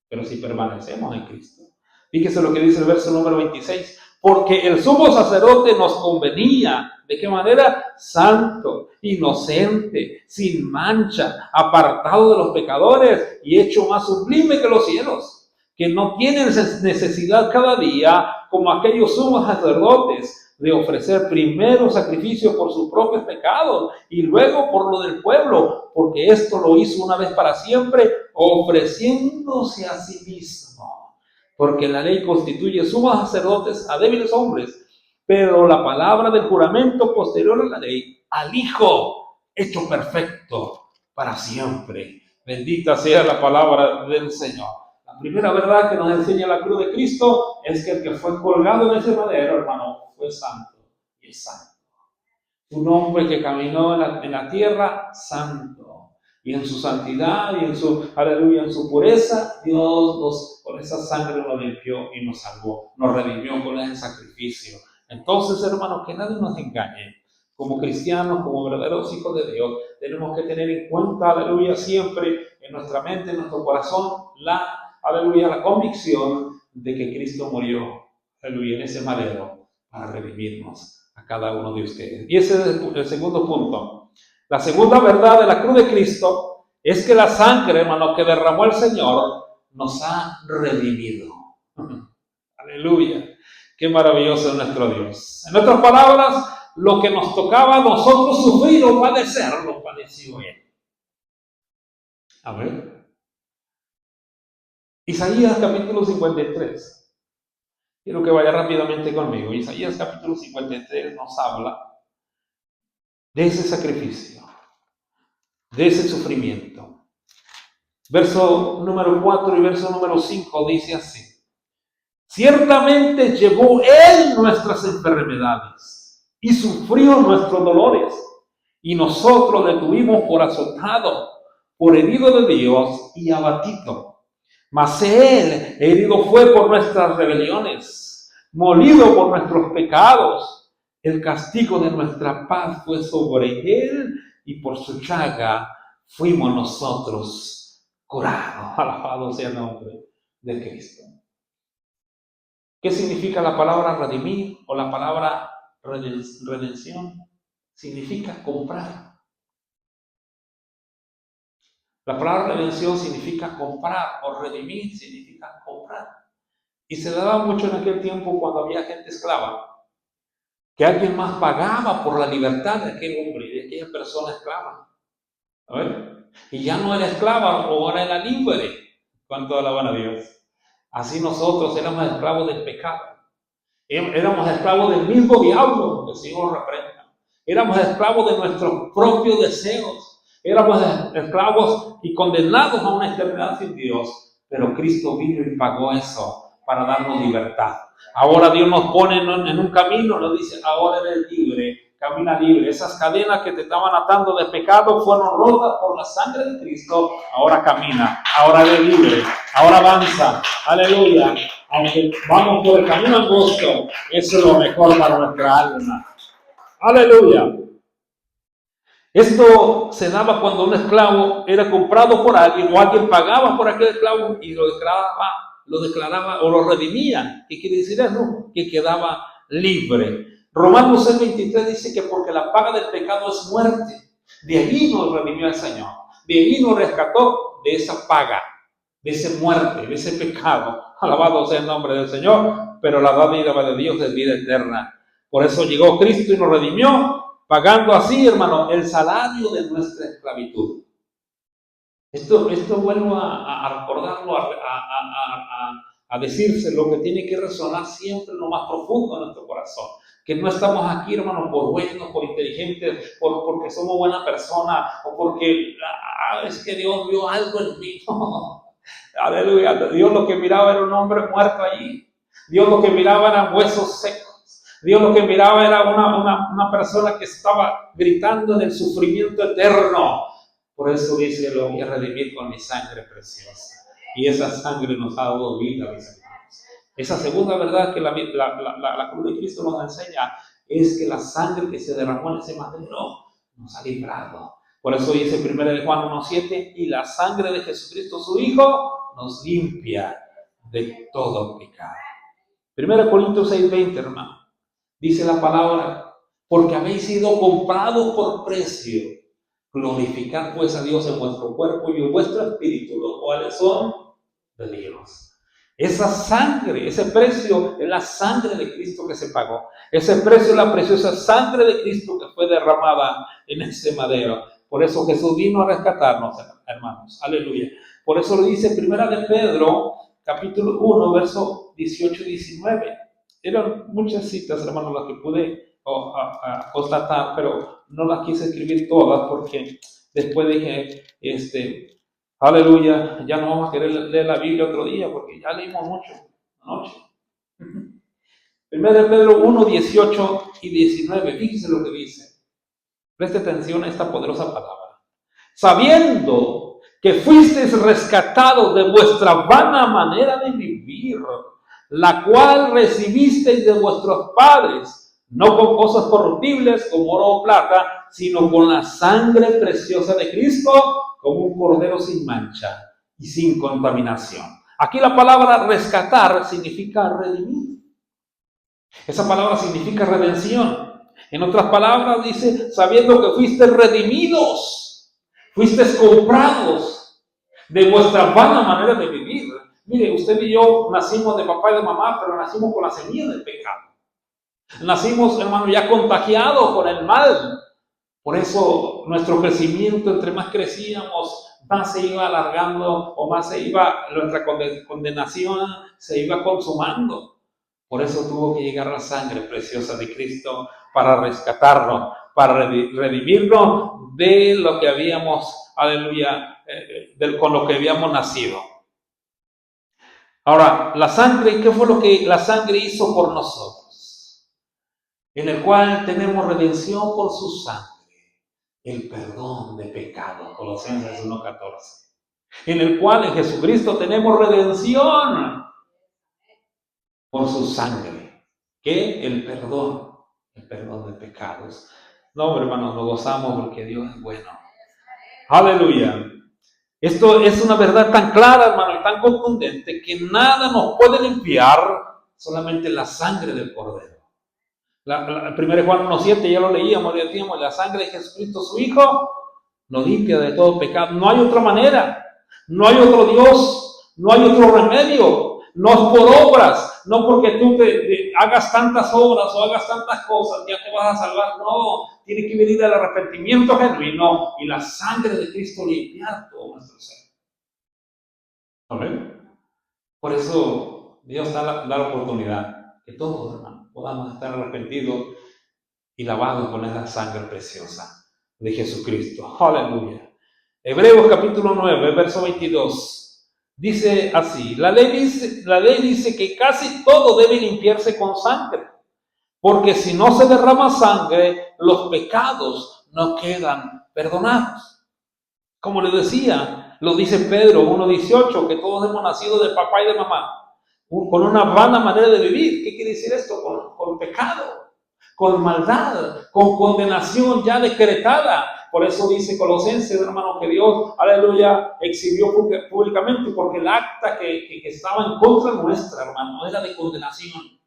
Pero si permanecemos en Cristo. Fíjese lo que dice el verso número 26. Porque el sumo sacerdote nos convenía, ¿de qué manera? Santo, inocente, sin mancha, apartado de los pecadores y hecho más sublime que los cielos, que no tienen necesidad cada día, como aquellos sumos sacerdotes, de ofrecer primero sacrificio por sus propios pecados y luego por lo del pueblo, porque esto lo hizo una vez para siempre, ofreciéndose a sí mismo. Porque la ley constituye sumos sacerdotes a débiles hombres, pero la palabra del juramento posterior a la ley, al Hijo, hecho perfecto para siempre. Bendita sea la palabra del Señor. La primera verdad que nos enseña la cruz de Cristo es que el que fue colgado en ese madero, hermano, fue santo y es santo. Un hombre que caminó en la tierra santo, y en su santidad, y en su, aleluya, en su pureza, Dios con esa sangre nos limpió y nos salvó, nos redimió con ese sacrificio. Entonces, hermanos, que nadie nos engañe. Como cristianos, como verdaderos hijos de Dios, tenemos que tener en cuenta, aleluya, siempre en nuestra mente, en nuestro corazón, aleluya, la convicción de que Cristo murió, aleluya, en ese madero para redimirnos a cada uno de ustedes. Y ese es el segundo punto. La segunda verdad de la cruz de Cristo es que la sangre, hermano, que derramó el Señor nos ha redimido. Aleluya. Qué maravilloso es nuestro Dios. En otras palabras, lo que nos tocaba a nosotros sufrir o padecer, lo padeció Él. Amén. Isaías capítulo 53. Quiero que vaya rápidamente conmigo. Isaías capítulo 53 nos habla de ese sacrificio, de ese sufrimiento. Verso número 4 y verso número 5 dice así: ciertamente llevó Él nuestras enfermedades y sufrió nuestros dolores, y nosotros le tuvimos por azotado, por herido de Dios y abatido. Mas Él herido fue por nuestras rebeliones, molido por nuestros pecados. El castigo de nuestra paz fue sobre Él, y por su llaga fuimos nosotros curados. Alabado sea el nombre de Cristo. ¿Qué significa la palabra redimir o la palabra redención? Significa comprar. La palabra redención significa comprar, o redimir significa comprar. Y se daba mucho en aquel tiempo cuando había gente esclava, que alguien más pagaba por la libertad de aquel hombre, de aquella persona esclava. A ver, y ya no era esclava, ahora era libre. ¿Cuánto alaban a Dios? Así nosotros éramos esclavos del pecado. Éramos esclavos del mismo diablo, que el Señor reprenda. Éramos esclavos de nuestros propios deseos. Éramos esclavos y condenados a una eternidad sin Dios. Pero Cristo vino y pagó eso para darnos libertad. Ahora Dios nos pone en un camino, nos dice: ahora eres libre, camina libre. Esas cadenas que te estaban atando de pecado fueron rotas por la sangre de Cristo. Ahora camina, ahora eres libre, ahora avanza. Aleluya. Aunque vamos por el camino angosto, eso es lo mejor para nuestra alma. Aleluya. Esto se daba cuando un esclavo era comprado por alguien, o alguien pagaba por aquel esclavo y lo declaraba o lo redimía. ¿Qué quiere decir eso? Que quedaba libre. Romanos 6:23 dice que porque la paga del pecado es muerte. De ahí nos redimió el Señor. De ahí nos rescató de esa paga, de esa muerte, de ese pecado. Alabado sea el nombre del Señor, pero la dádiva de Dios es vida eterna. Por eso llegó Cristo y nos redimió, pagando así, hermano, el salario de nuestra esclavitud. Esto vuelvo a recordarlo, a decírselo, que tiene que resonar siempre en lo más profundo de nuestro corazón. Que no estamos aquí, hermano, por buenos, por inteligentes, porque somos buena persona, o porque es que Dios vio algo en mí. Aleluya. Dios lo que miraba era un hombre muerto allí. Dios lo que miraba eran huesos secos. Dios lo que miraba era una persona que estaba gritando en el sufrimiento eterno. Por eso dice: lo voy a redimir con mi sangre preciosa. Y esa sangre nos ha dado vida, mis hermanos. Esa segunda verdad que la cruz de Cristo nos enseña es que la sangre que se derramó en ese madero nos ha librado. Por eso dice 1 Juan 1:7: y la sangre de Jesucristo su Hijo nos limpia de todo pecado. 1 Corintios 6:20, hermano. Dice la palabra: porque habéis sido comprados por precio. Glorificad pues a Dios en vuestro cuerpo y en vuestro espíritu, los cuales son de Dios. Esa sangre, ese precio es la sangre de Cristo que se pagó. Ese precio es la preciosa sangre de Cristo que fue derramada en ese madero. Por eso Jesús vino a rescatarnos, hermanos. Aleluya. Por eso lo dice 1 de Pedro, capítulo 1, verso 18 y 19. Eran muchas citas, hermanos, las que pude constatar, pero no las quise escribir todas porque después dije, aleluya, ya no vamos a querer leer la Biblia otro día porque ya leímos mucho anoche. 1 de Pedro 1, 18 y 19, fíjense lo que dice. Preste atención a esta poderosa palabra. Sabiendo que fuisteis rescatados de vuestra vana manera de vivir, la cual recibisteis de vuestros padres, no con cosas corruptibles como oro o plata, sino con la sangre preciosa de Cristo, como un cordero sin mancha y sin contaminación. Aquí la palabra rescatar significa redimir. Esa palabra significa redención. En otras palabras dice, sabiendo que fuisteis redimidos, fuisteis comprados de vuestra vana manera de vivir. Mire, usted y yo nacimos de papá y de mamá, pero nacimos con la semilla del pecado. Nacimos, hermano, ya contagiados con el mal. Por eso nuestro crecimiento, entre más crecíamos, más se iba alargando o más se iba, nuestra condenación se iba consumando. Por eso tuvo que llegar la sangre preciosa de Cristo para rescatarnos, para redimirnos de lo que habíamos, aleluya, con lo que habíamos nacido. Ahora, la sangre, ¿qué fue lo que la sangre hizo por nosotros? En el cual tenemos redención por su sangre, el perdón de pecados, Colosenses 1:14. En el cual en Jesucristo tenemos redención por su sangre, que el perdón de pecados. No, hermanos, nos gozamos porque Dios es bueno. Aleluya. Esto es una verdad tan clara, hermano, y tan contundente, que nada nos puede limpiar, solamente la sangre del Cordero. El 1 Juan 1:7, ya lo leíamos, decíamos, la sangre de Jesucristo, su Hijo, nos limpia de todo pecado. No hay otra manera, no hay otro Dios, no hay otro remedio, no es por obras, no porque tú te hagas tantas obras o hagas tantas cosas, ya te vas a salvar. No, tiene que venir el arrepentimiento genuino y la sangre de Cristo limpiar todo nuestro ser. ¿Amén? Por eso Dios da la oportunidad que todos, hermanos, podamos estar arrepentidos y lavados con esa sangre preciosa de Jesucristo. Aleluya. Hebreos capítulo 9, verso 22. Dice así, la ley dice que casi todo debe limpiarse con sangre, porque si no se derrama sangre, los pecados no quedan perdonados. Como le decía, lo dice Pedro 1:18, que todos hemos nacido de papá y de mamá, con una vana manera de vivir. ¿Qué quiere decir esto? Con pecado, con maldad, con condenación ya decretada. Por eso dice Colosenses, hermano, que Dios, aleluya, exhibió públicamente, porque el acta que estaba en contra nuestra, hermano, era de condenación.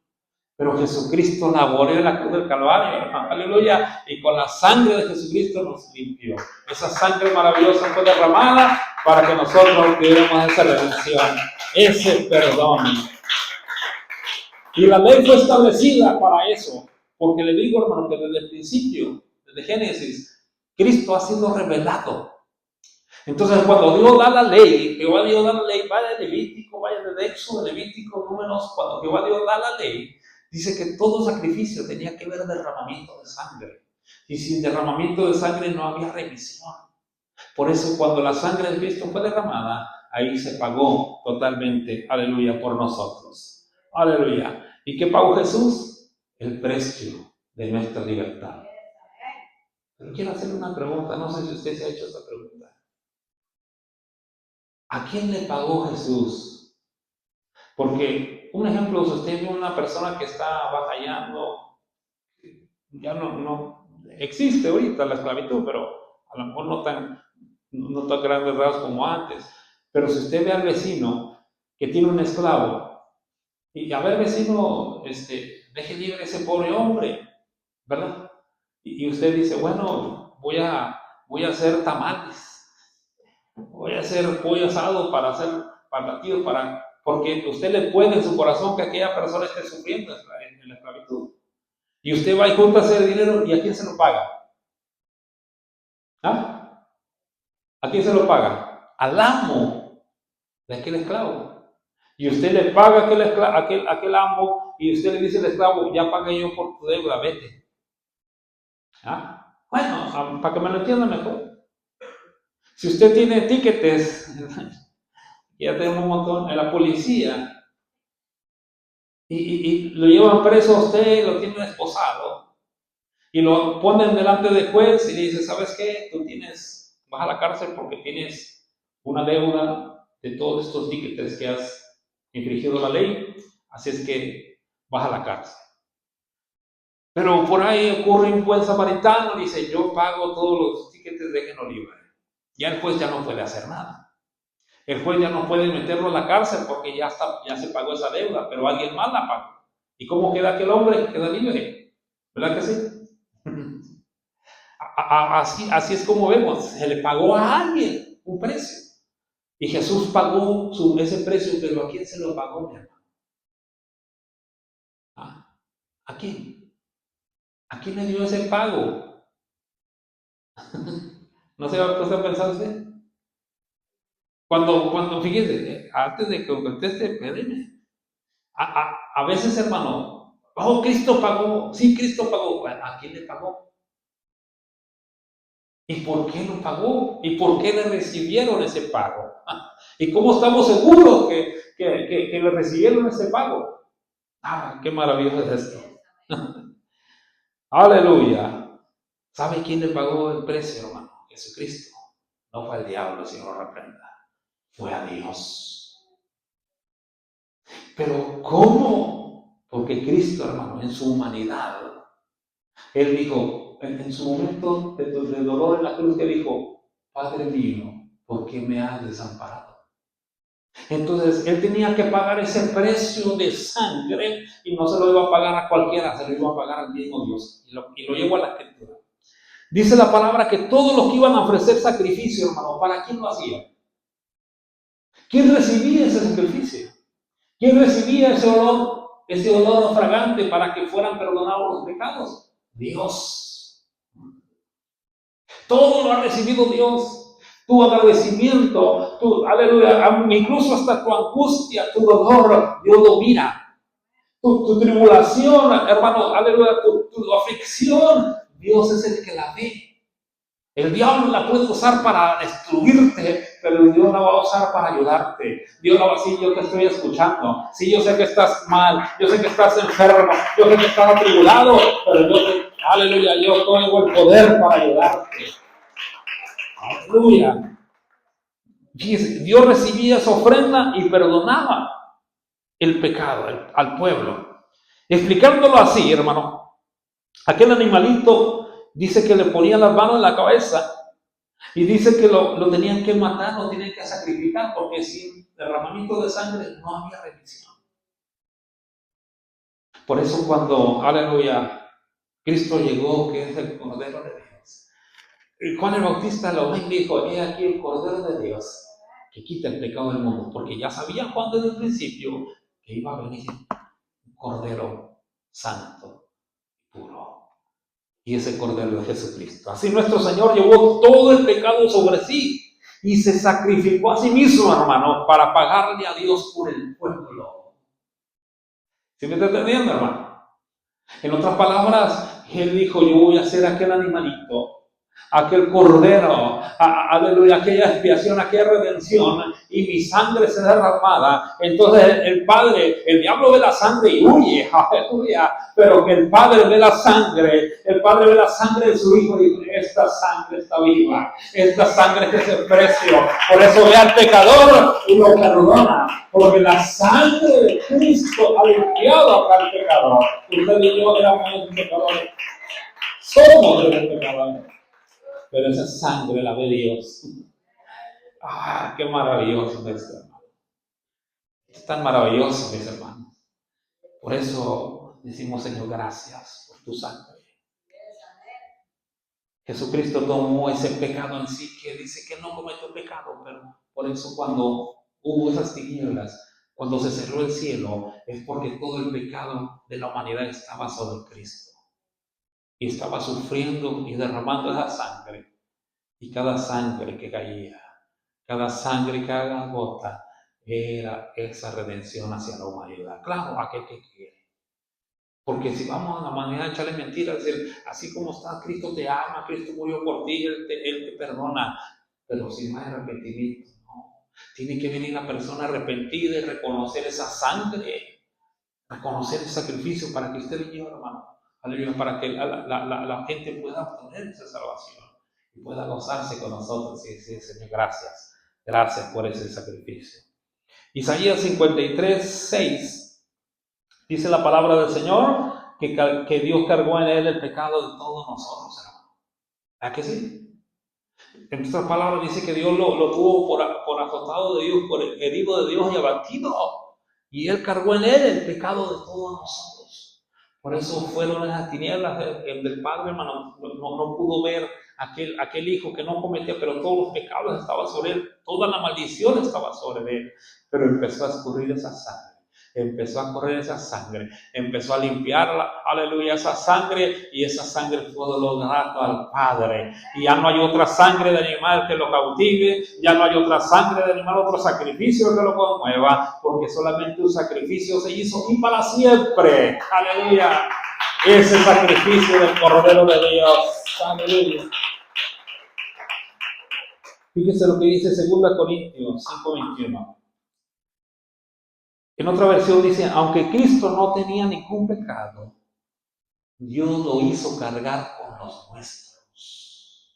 Pero Jesucristo laboró en la cruz del Calvario, hermano, aleluya, y con la sangre de Jesucristo nos limpió. Esa sangre maravillosa fue derramada para que nosotros tuviéramos esa redención, ese perdón. Y la ley fue establecida para eso, porque le digo, hermano, que desde el principio, desde Génesis, Cristo ha sido revelado. Entonces, cuando Dios da la ley, Jehová Dios da la ley, vaya de Levítico, vaya de Éxodo, Levítico, Números, cuando Jehová Dios da la ley, dice que todo sacrificio tenía que ver derramamiento de sangre. Y sin derramamiento de sangre no había remisión. Por eso, cuando la sangre de Cristo fue derramada, ahí se pagó totalmente, aleluya, por nosotros. Aleluya. ¿Y qué pagó Jesús? El precio de nuestra libertad. Pero quiero hacerle una pregunta, no sé si usted se ha hecho esta pregunta. ¿A quién le pagó Jesús? Porque, un ejemplo, si usted ve una persona que está batallando, ya no existe ahorita la esclavitud, pero a lo mejor no tan grandes rasgos como antes. Pero si usted ve al vecino que tiene un esclavo, y a ver, vecino, deje libre a ese pobre hombre, ¿verdad? Y usted dice, bueno, voy a hacer tamales, voy a hacer pollo asado para hacer batidos, porque usted le puede en su corazón que aquella persona esté sufriendo en la esclavitud. Y usted va y junta ese dinero, ¿y a quién se lo paga? ¿Ah? ¿A quién se lo paga? Al amo de aquel esclavo. Y usted le paga a aquel amo, y usted le dice al esclavo, ya pagué yo por tu deuda, vete. ¿Ah? Bueno, para que me lo entienda mejor. Si usted tiene tickets, ya tenemos un montón, en la policía, y lo llevan preso a usted, lo tienen esposado, Y lo ponen delante del juez y le dice, ¿sabes qué? Vas a la cárcel porque tienes una deuda de todos estos tickets que has infringido la ley, así es que vas a la cárcel. Pero por ahí ocurre un buen samaritano, dice, yo pago todos los tickets, déjenlo libre. Ya el juez ya no puede hacer nada. El juez ya no puede meterlo a la cárcel porque ya se pagó esa deuda, pero alguien más la pagó. ¿Y cómo queda aquel hombre? Queda libre. ¿Verdad que sí? Así es como vemos, se le pagó a alguien un precio. Y Jesús pagó ese precio, pero ¿a quién se lo pagó, mi hermano? ¿A quién? ¿A quién le dio ese pago? ¿No se va a pasar a pensar usted? Fíjese, antes de que conteste, espéreme. A veces, hermano, Cristo pagó. Sí, Cristo pagó. ¿A quién le pagó? ¿Y por qué lo pagó? ¿Y por qué le recibieron ese pago? ¿Y cómo estamos seguros que le recibieron ese pago? Qué maravilloso es esto. Aleluya. ¿Sabe quién le pagó el precio, hermano? Jesucristo. No fue el diablo, si no lo reprenda. Fue a Dios. Pero ¿cómo? Porque Cristo, hermano, en su humanidad, Él dijo, en su momento de dolor en la cruz, que dijo, Padre mío, ¿por qué me has desamparado? Entonces, Él tenía que pagar ese precio de sangre y no se lo iba a pagar a cualquiera, se lo iba a pagar al mismo Dios. Y lo llevo a la escritura. Dice la palabra que todos los que iban a ofrecer sacrificio, hermano, ¿para quién lo hacían? ¿Quién recibía ese sacrificio? ¿Quién recibía ese olor fragante para que fueran perdonados los pecados? Dios. Todo lo ha recibido Dios. Tu agradecimiento, aleluya, incluso hasta tu angustia, tu dolor, Dios lo mira. Tu tribulación, hermano, aleluya, tu aflicción, Dios es el que la ve. El diablo la puede usar para destruirte, pero Dios la va a usar para ayudarte. Dios la va a decir, yo te estoy escuchando. Sí, yo sé que estás mal, yo sé que estás enfermo, yo sé que estás atribulado, pero aleluya, yo tengo el poder para ayudarte. Aleluya. Dios recibía esa ofrenda y perdonaba el pecado al pueblo. Explicándolo así, hermano, aquel animalito dice que le ponía las manos en la cabeza y dice que lo tenían que matar, lo tenían que sacrificar, porque sin derramamiento de sangre no había remisión. Por eso cuando, aleluya, Cristo llegó, que es el Cordero de Dios, Juan el Bautista lo ve y dijo, he aquí el Cordero de Dios que quita el pecado del mundo, porque ya sabía Juan desde el principio que iba a venir un Cordero santo, puro. Y ese Cordero de Jesucristo. Así nuestro Señor llevó todo el pecado sobre sí y se sacrificó a sí mismo, hermano, para pagarle a Dios por el pueblo. ¿Sí me está entendiendo, hermano? En otras palabras, Él dijo, yo voy a hacer aquel animalito, aquel cordero, aleluya, aquella expiación, aquella redención, y mi sangre será derramada. Entonces el Padre, el diablo ve la sangre y huye, aleluya, pero que el Padre ve la sangre de su Hijo y dice, esta sangre está viva, esta sangre es el precio. Por eso ve al pecador y lo perdona, porque la sangre de Cristo ha limpiado al pecador. Usted y yo éramos pecadores, somos de los pecadores. Pero esa sangre la ve Dios. Qué maravilloso es esto, hermano. Es tan maravilloso, mis hermanos. Por eso decimos, Señor, gracias por tu sangre. Jesucristo tomó ese pecado en sí, que dice que no cometió pecado, pero por eso cuando hubo esas tinieblas, cuando se cerró el cielo, es porque todo el pecado de la humanidad estaba sobre Cristo. Y estaba sufriendo y derramando esa sangre. Y cada sangre que caía, cada sangre, cada gota, era esa redención hacia la humanidad. Claro, aquel que quiere. Porque si vamos a la humanidad a echarle mentiras, decir, así como está, Cristo te ama, Cristo murió por ti, Él te perdona. Pero si no hay arrepentimiento, no. Tiene que venir la persona arrepentida y reconocer esa sangre, reconocer el sacrificio para que usted y yo, hermano, Aleluya, para que la gente pueda obtener esa salvación y pueda gozarse con nosotros. Y decir, Señor, gracias. Gracias por ese sacrificio. Isaías 53:6 dice la palabra del Señor que Dios cargó en él el pecado de todos nosotros, hermano. ¿A que sí? En otras palabras dice que Dios lo tuvo por azotado de Dios, por herido de Dios y abatido. Y él cargó en él el pecado de todos nosotros. Por eso fueron las tinieblas del Padre, hermano. No pudo ver aquel hijo que no cometía, pero todos los pecados estaban sobre él. Toda la maldición estaba sobre él. Pero empezó a escurrir esa sangre. Empezó a correr esa sangre, empezó a limpiarla, aleluya, esa sangre, y esa sangre fue lo grato al Padre. Y ya no hay otra sangre de animal que lo cautive, ya no hay otra sangre de animal, otro sacrificio que lo conmueva, porque solamente un sacrificio se hizo y para siempre, aleluya, ese sacrificio del Cordero de Dios, aleluya. Fíjese lo que dice 2 Corintios 5:21. En otra versión dice, aunque Cristo no tenía ningún pecado, Dios lo hizo cargar con los nuestros.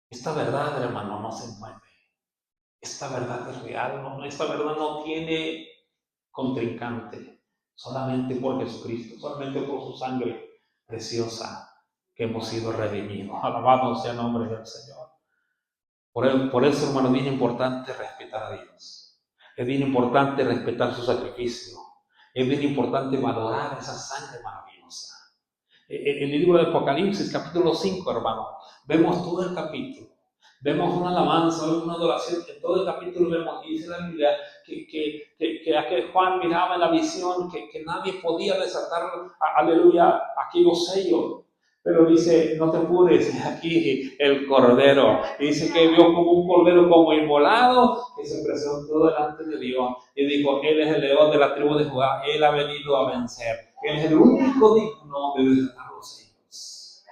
Esta verdad, hermano, no se mueve. Esta verdad es real, esta verdad no tiene contrincante. Solamente por Jesucristo, solamente por su sangre preciosa que hemos sido redimidos. Alabado sea el nombre del Señor. Por eso, hermano, es bien importante respetar a Dios. Es bien importante respetar su sacrificio. Es bien importante valorar esa sangre maravillosa. En el libro de Apocalipsis, capítulo 5, hermano, vemos todo el capítulo. Vemos una alabanza, vemos una adoración. En todo el capítulo vemos, y dice la Biblia, que aquel Juan miraba en la visión, que nadie podía desatar, aleluya, aquellos sellos. Pero dice, no te apures, aquí el Cordero. Y dice que vio como un Cordero como inmolado, que se presentó delante de Dios. Y dijo, Él es el león de la tribu de Judá, Él ha venido a vencer. Él es el único digno de desatar los sellos.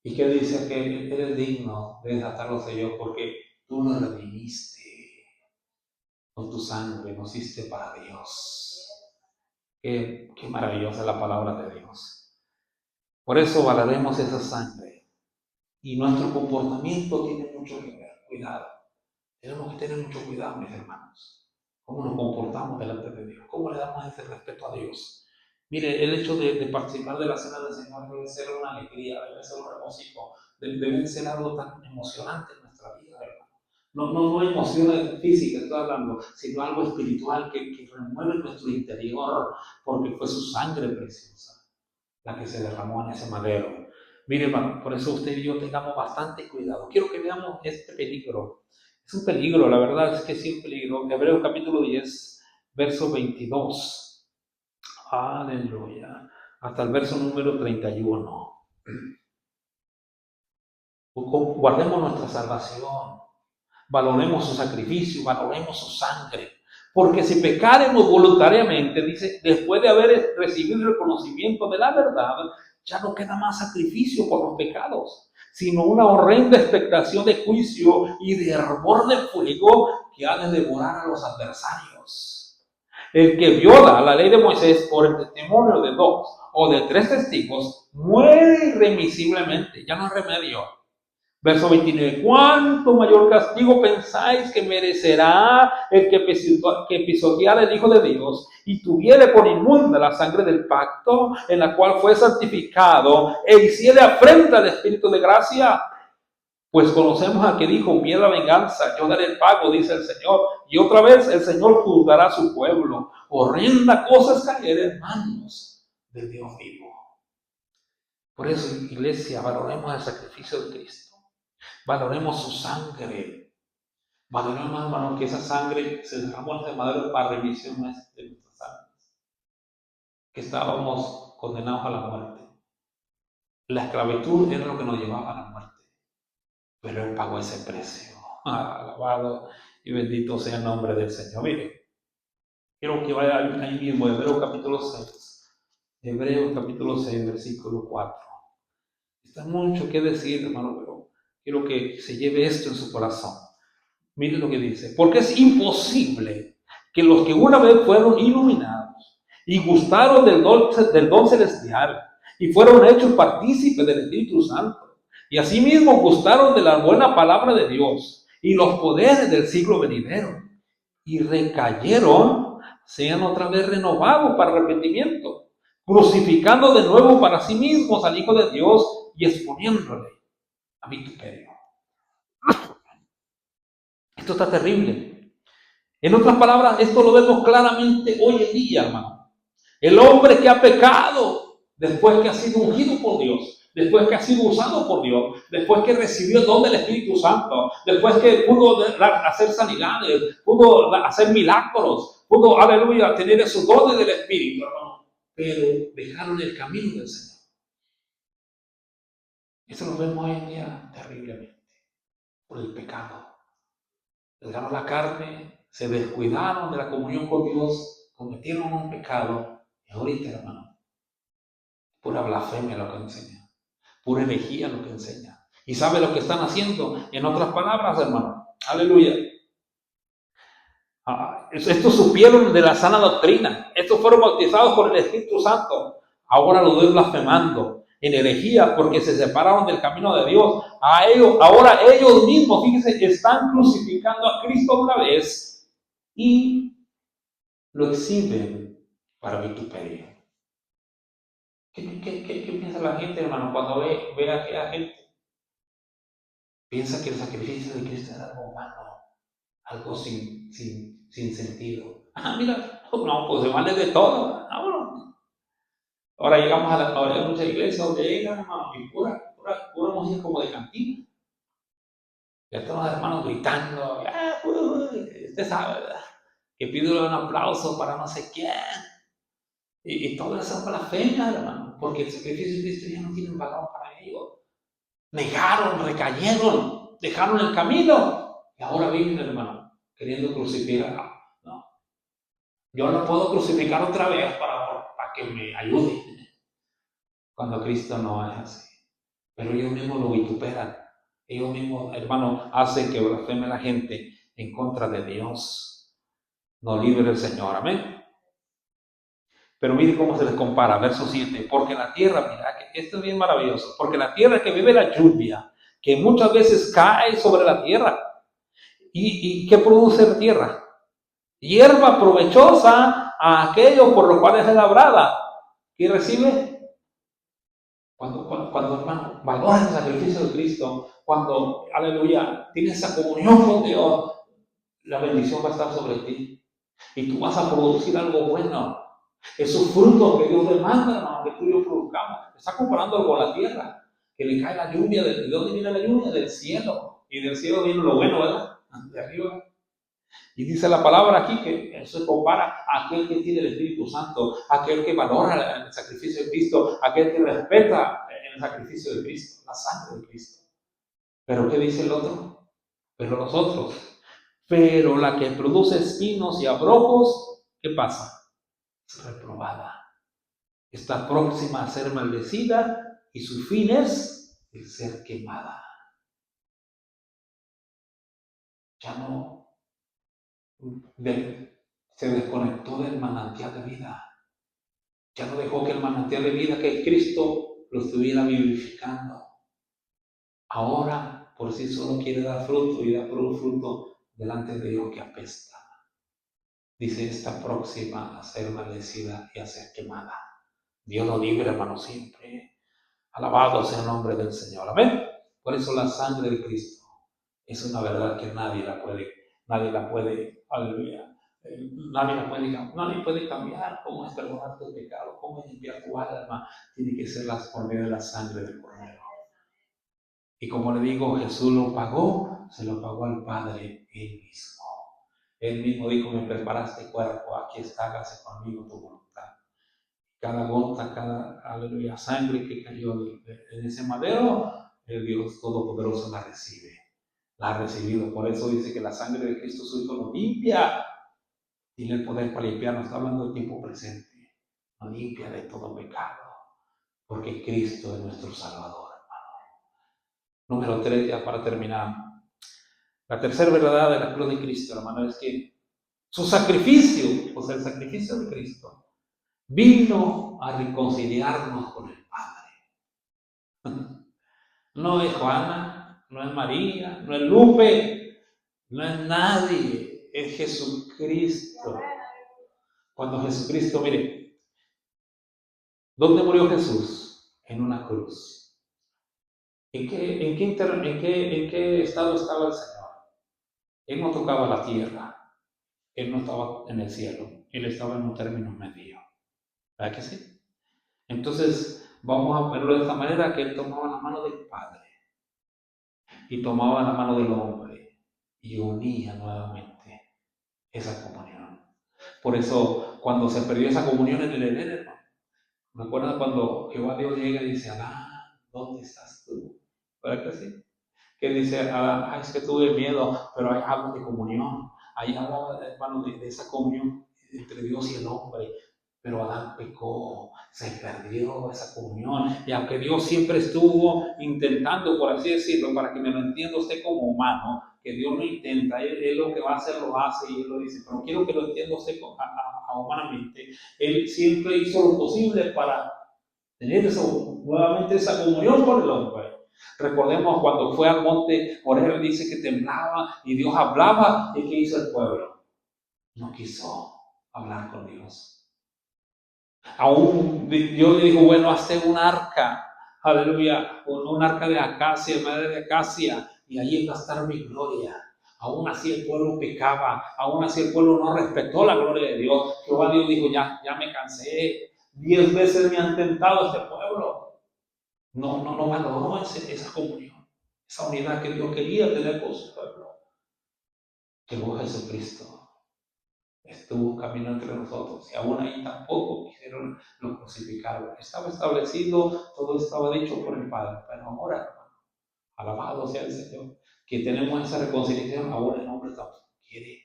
¿Y qué dice? Que Él es digno de desatar los sellos porque tú nos redimiste. Con tu sangre nos hiciste para Dios. Qué maravillosa es la palabra de Dios. Por eso valoremos esa sangre. Y nuestro comportamiento tiene mucho que ver. Cuidado. Tenemos que tener mucho cuidado, mis hermanos. Cómo nos comportamos delante de Dios. Cómo le damos ese respeto a Dios. Mire, el hecho de participar de la cena del Señor debe ser una alegría, debe ser un regocijo, debe ser algo tan emocionante en nuestra vida, hermano. No emociones físicas, estoy hablando, sino algo espiritual que remueve nuestro interior, porque fue su sangre preciosa la que se derramó en ese madero. Mire, hermano, por eso usted y yo tengamos bastante cuidado. Quiero que veamos este peligro. Es un peligro, la verdad es que sí es un peligro. Hebreos capítulo 10, verso 22. Aleluya. Hasta el verso número 31. Guardemos nuestra salvación. Valoremos su sacrificio, valoremos su sangre. Porque si pecaremos voluntariamente, dice, después de haber recibido el conocimiento de la verdad, ya no queda más sacrificio por los pecados, sino una horrenda expectación de juicio y de hervor de fuego que ha de devorar a los adversarios. El que viola la ley de Moisés por el testimonio de 2 o de 3 testigos, muere irremisiblemente, ya no hay remedio. Verso 29, ¿cuánto mayor castigo pensáis que merecerá el que pisoteara el Hijo de Dios y tuviere por inmunda la sangre del pacto en la cual fue santificado e hiciere afrenta al Espíritu de gracia? Pues conocemos al que dijo, mía la venganza, yo daré el pago, dice el Señor. Y otra vez el Señor juzgará a su pueblo. Horrenda cosa es caer en manos del Dios vivo. Por eso, iglesia, valoremos el sacrificio de Cristo. Valoremos su sangre. Valoremos, hermano, que esa sangre se derramó en ese madero para remisión de nuestras almas. Que estábamos condenados a la muerte. La esclavitud era lo que nos llevaba a la muerte. Pero Él pagó ese precio. Alabado y bendito sea el nombre del Señor. Mire, quiero que vaya ahí mismo, Hebreos capítulo 6. Hebreos capítulo 6, versículo 4. Está mucho que decir, hermano, pero quiero que se lleve esto en su corazón. Mire lo que dice. Porque es imposible que los que una vez fueron iluminados y gustaron del don celestial y fueron hechos partícipes del Espíritu Santo. Y asimismo gustaron de la buena palabra de Dios y los poderes del siglo venidero. Y recayeron, sean otra vez renovados para arrepentimiento, crucificando de nuevo para sí mismos al Hijo de Dios y exponiéndole a vituperio. Esto está terrible. En otras palabras, esto lo vemos claramente hoy en día, hermano. El hombre que ha pecado, después que ha sido ungido por Dios, después que ha sido usado por Dios, después que recibió el don del Espíritu Santo, después que pudo hacer sanidades, pudo hacer milagros, pudo, aleluya, tener esos dones del Espíritu, hermano, pero dejaron el camino del Señor. Eso lo vemos hoy en día terriblemente, por el pecado. Dejaron la carne, se descuidaron de la comunión con Dios, cometieron un pecado, y ahorita, hermano, pura blasfemia lo que enseña, pura herejía lo que enseña. ¿Y sabe lo que están haciendo? En otras palabras, hermano, aleluya. Estos supieron de la sana doctrina, estos fueron bautizados por el Espíritu Santo, ahora lo ven blasfemando, en herejía, porque se separaron del camino de Dios. Ahora ellos mismos, fíjense, están crucificando a Cristo una vez y lo exhiben para vituperio. ¿Qué piensa la gente, hermano, cuando ve a aquella gente? Piensa que el sacrificio de Cristo es algo humano, algo sin sentido. Mira, no, pues se vale de todo. Vámonos. Ahora llegamos a muchas iglesias donde llegan, hermano, y pura música como de cantina. Ya están los hermanos gritando, usted sabe, ¿verdad? Que pide un aplauso para no sé quién. Y todo eso es blasfemia, hermano, porque el sacrificio de Cristo ya no tiene valor para ellos. Negaron, recayeron, dejaron el camino y ahora viven, hermano, queriendo crucificar. No. Yo no puedo crucificar otra vez para que me ayude, cuando Cristo no es así. Pero ellos mismos lo vituperan. Ellos mismos, hermano, hacen que blasfeme la gente en contra de Dios. Nos libre el Señor, amén. Pero mire cómo se les compara, verso 7, porque la tierra, mira, esto es bien maravilloso, porque la tierra que vive la lluvia, que muchas veces cae sobre la tierra, ¿y qué produce la tierra? Hierba provechosa a aquellos por los cuales es labrada. ¿Qué recibe? Cuando hermano, valoras el sacrificio de Cristo, cuando, aleluya, tienes esa comunión con Dios, la bendición va a estar sobre ti. Y tú vas a producir algo bueno. Esos frutos que Dios demanda, hermano, que tú y yo produzcamos. Está comparando con la tierra, que le cae la lluvia. ¿De dónde viene la lluvia? Del cielo. Y del cielo viene lo bueno, ¿verdad? De arriba. Y dice la palabra aquí que eso se compara a aquel que tiene el Espíritu Santo, aquel que valora el sacrificio de Cristo, aquel que respeta el sacrificio de Cristo, la sangre de Cristo. ¿Pero qué dice el otro? Pero los otros. Pero la que produce espinos y abrojos, ¿qué pasa? Es reprobada. Está próxima a ser maldecida y su fin es el ser quemada. Ya no se desconectó del manantial de vida. Ya no dejó que el manantial de vida, que Cristo lo estuviera vivificando. Ahora por sí solo quiere dar fruto y da fruto delante de Dios que apesta. Dice, está próxima a ser maldecida y a ser quemada. Dios lo libre, hermano, siempre. Alabado sea el nombre del Señor. Amén. Por eso la sangre de Cristo es una verdad que nadie la puede, aleluya. Nadie puede cambiar cómo es perdonar tu pecado, cómo es limpiar tu alma. Tiene que ser por medio de la sangre del Cordero. Y como le digo, Jesús lo pagó, se lo pagó al Padre Él mismo. Él mismo dijo, me preparaste cuerpo, aquí está, hágase conmigo tu voluntad. Cada gota, cada, aleluya, sangre que cayó en ese madero, el Dios Todopoderoso la recibe. La ha recibido. Por eso dice que la sangre de Cristo su Hijo nos limpia. Tiene el poder para limpiar. No está hablando del tiempo presente. Nos limpia de todo pecado. Porque Cristo es nuestro Salvador, hermano. Número 3, ya para terminar. La tercera verdad de la cruz de Cristo, hermano, es que su sacrificio, o sea, el sacrificio de Cristo, Vino a reconciliarnos con el Padre. No es Juana, no es María, no es Lupe, no es nadie, es Jesucristo. Cuando Jesucristo, mire, ¿dónde murió Jesús? En una cruz. ¿En qué estado estaba el Señor? Él no tocaba la tierra, Él no estaba en el cielo, Él estaba en un término medio. ¿Verdad que sí? Entonces, vamos a verlo de esta manera, que Él tomaba la mano del Padre y tomaba la mano del hombre y unía nuevamente esa comunión. Por eso, cuando se perdió esa comunión en el Edén, hermano, recuerda cuando Jehová Dios llega y dice, Adán, ¿dónde estás tú? ¿Verdad que sí? Que dice Adán, es que tuve miedo, pero hay algo de comunión. Ahí hablaba, hermano, de esa comunión entre Dios y el hombre. Pero Adán pecó, se perdió esa comunión. Y aunque Dios siempre estuvo intentando, por así decirlo, para que me lo entienda usted como humano, que Dios lo intenta, él lo que va a hacer lo hace y Él lo dice, pero quiero que lo entienda usted humanamente. Él siempre hizo lo posible para tener nuevamente esa comunión con el hombre. Recordemos cuando fue al monte Horeb, dice que temblaba y Dios hablaba. ¿Y qué hizo el pueblo? No quiso hablar con Dios. Aún Dios le dijo, bueno, hazte un arca, aleluya, un arca de acacia, madre de acacia, y allí va a estar mi gloria. Aún así el pueblo pecaba, aún así el pueblo no respetó la gloria de Dios. Jehová Dios dijo, ya me cansé, 10 veces me han tentado este pueblo. No valoró esa comunión, esa unidad que Dios quería tener con su pueblo. Llegó Jesucristo. Estuvo camino entre nosotros y aún ahí tampoco quisieron lo crucificaron. Estaba establecido, todo estaba dicho por el Padre, pero ahora, hermano, alabado sea el Señor, que tenemos esa reconciliación. Ahora el hombre tampoco quiere,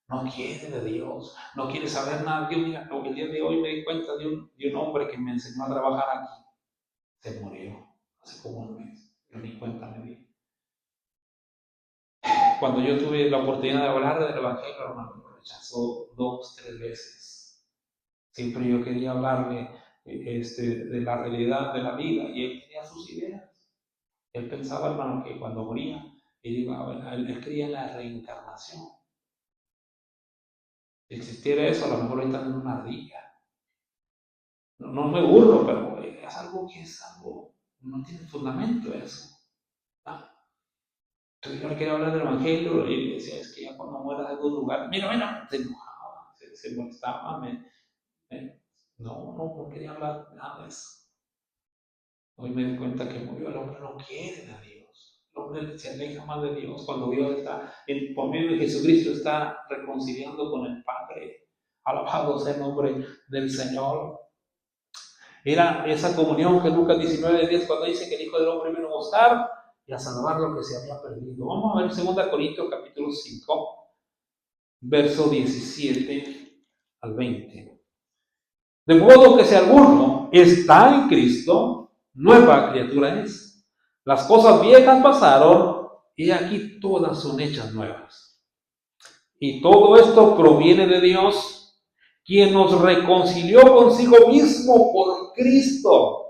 no quiere de Dios, no quiere saber nada. Dios, mira, el día de hoy me di cuenta de un hombre que me enseñó a trabajar aquí, se murió hace como un mes, yo ni cuenta me di. Cuando yo tuve la oportunidad de hablar del Evangelio, hermano, lo rechazó 2, 3 veces. Siempre yo quería hablarle de la realidad de la vida y él tenía sus ideas. Él pensaba, hermano, que cuando moría, él creía en la reencarnación. Si existiera eso, a lo mejor ahorita en una ardilla. No me burlo, pero es algo no tiene fundamento eso. ¿No? Entonces yo le quería hablar del Evangelio y le decía, es que ya cuando mueras de algún lugar, mira, se enojaba, se molestaba, no quería hablar nada de eso. Hoy me di cuenta que murió. El hombre no quiere a Dios. El hombre se aleja más de Dios cuando Dios está, por medio de Jesucristo, está reconciliando con el Padre. Alabado sea el nombre del Señor. Era esa comunión que Lucas 19:10, cuando dice que el Hijo del Hombre vino a buscar y a salvar lo que se había perdido. Vamos a ver 2 Corintios capítulo 5, verso 17 al 20. De modo que si alguno está en Cristo, nueva criatura es. Las cosas viejas pasaron y aquí todas son hechas nuevas. Y todo esto proviene de Dios, quien nos reconcilió consigo mismo por Cristo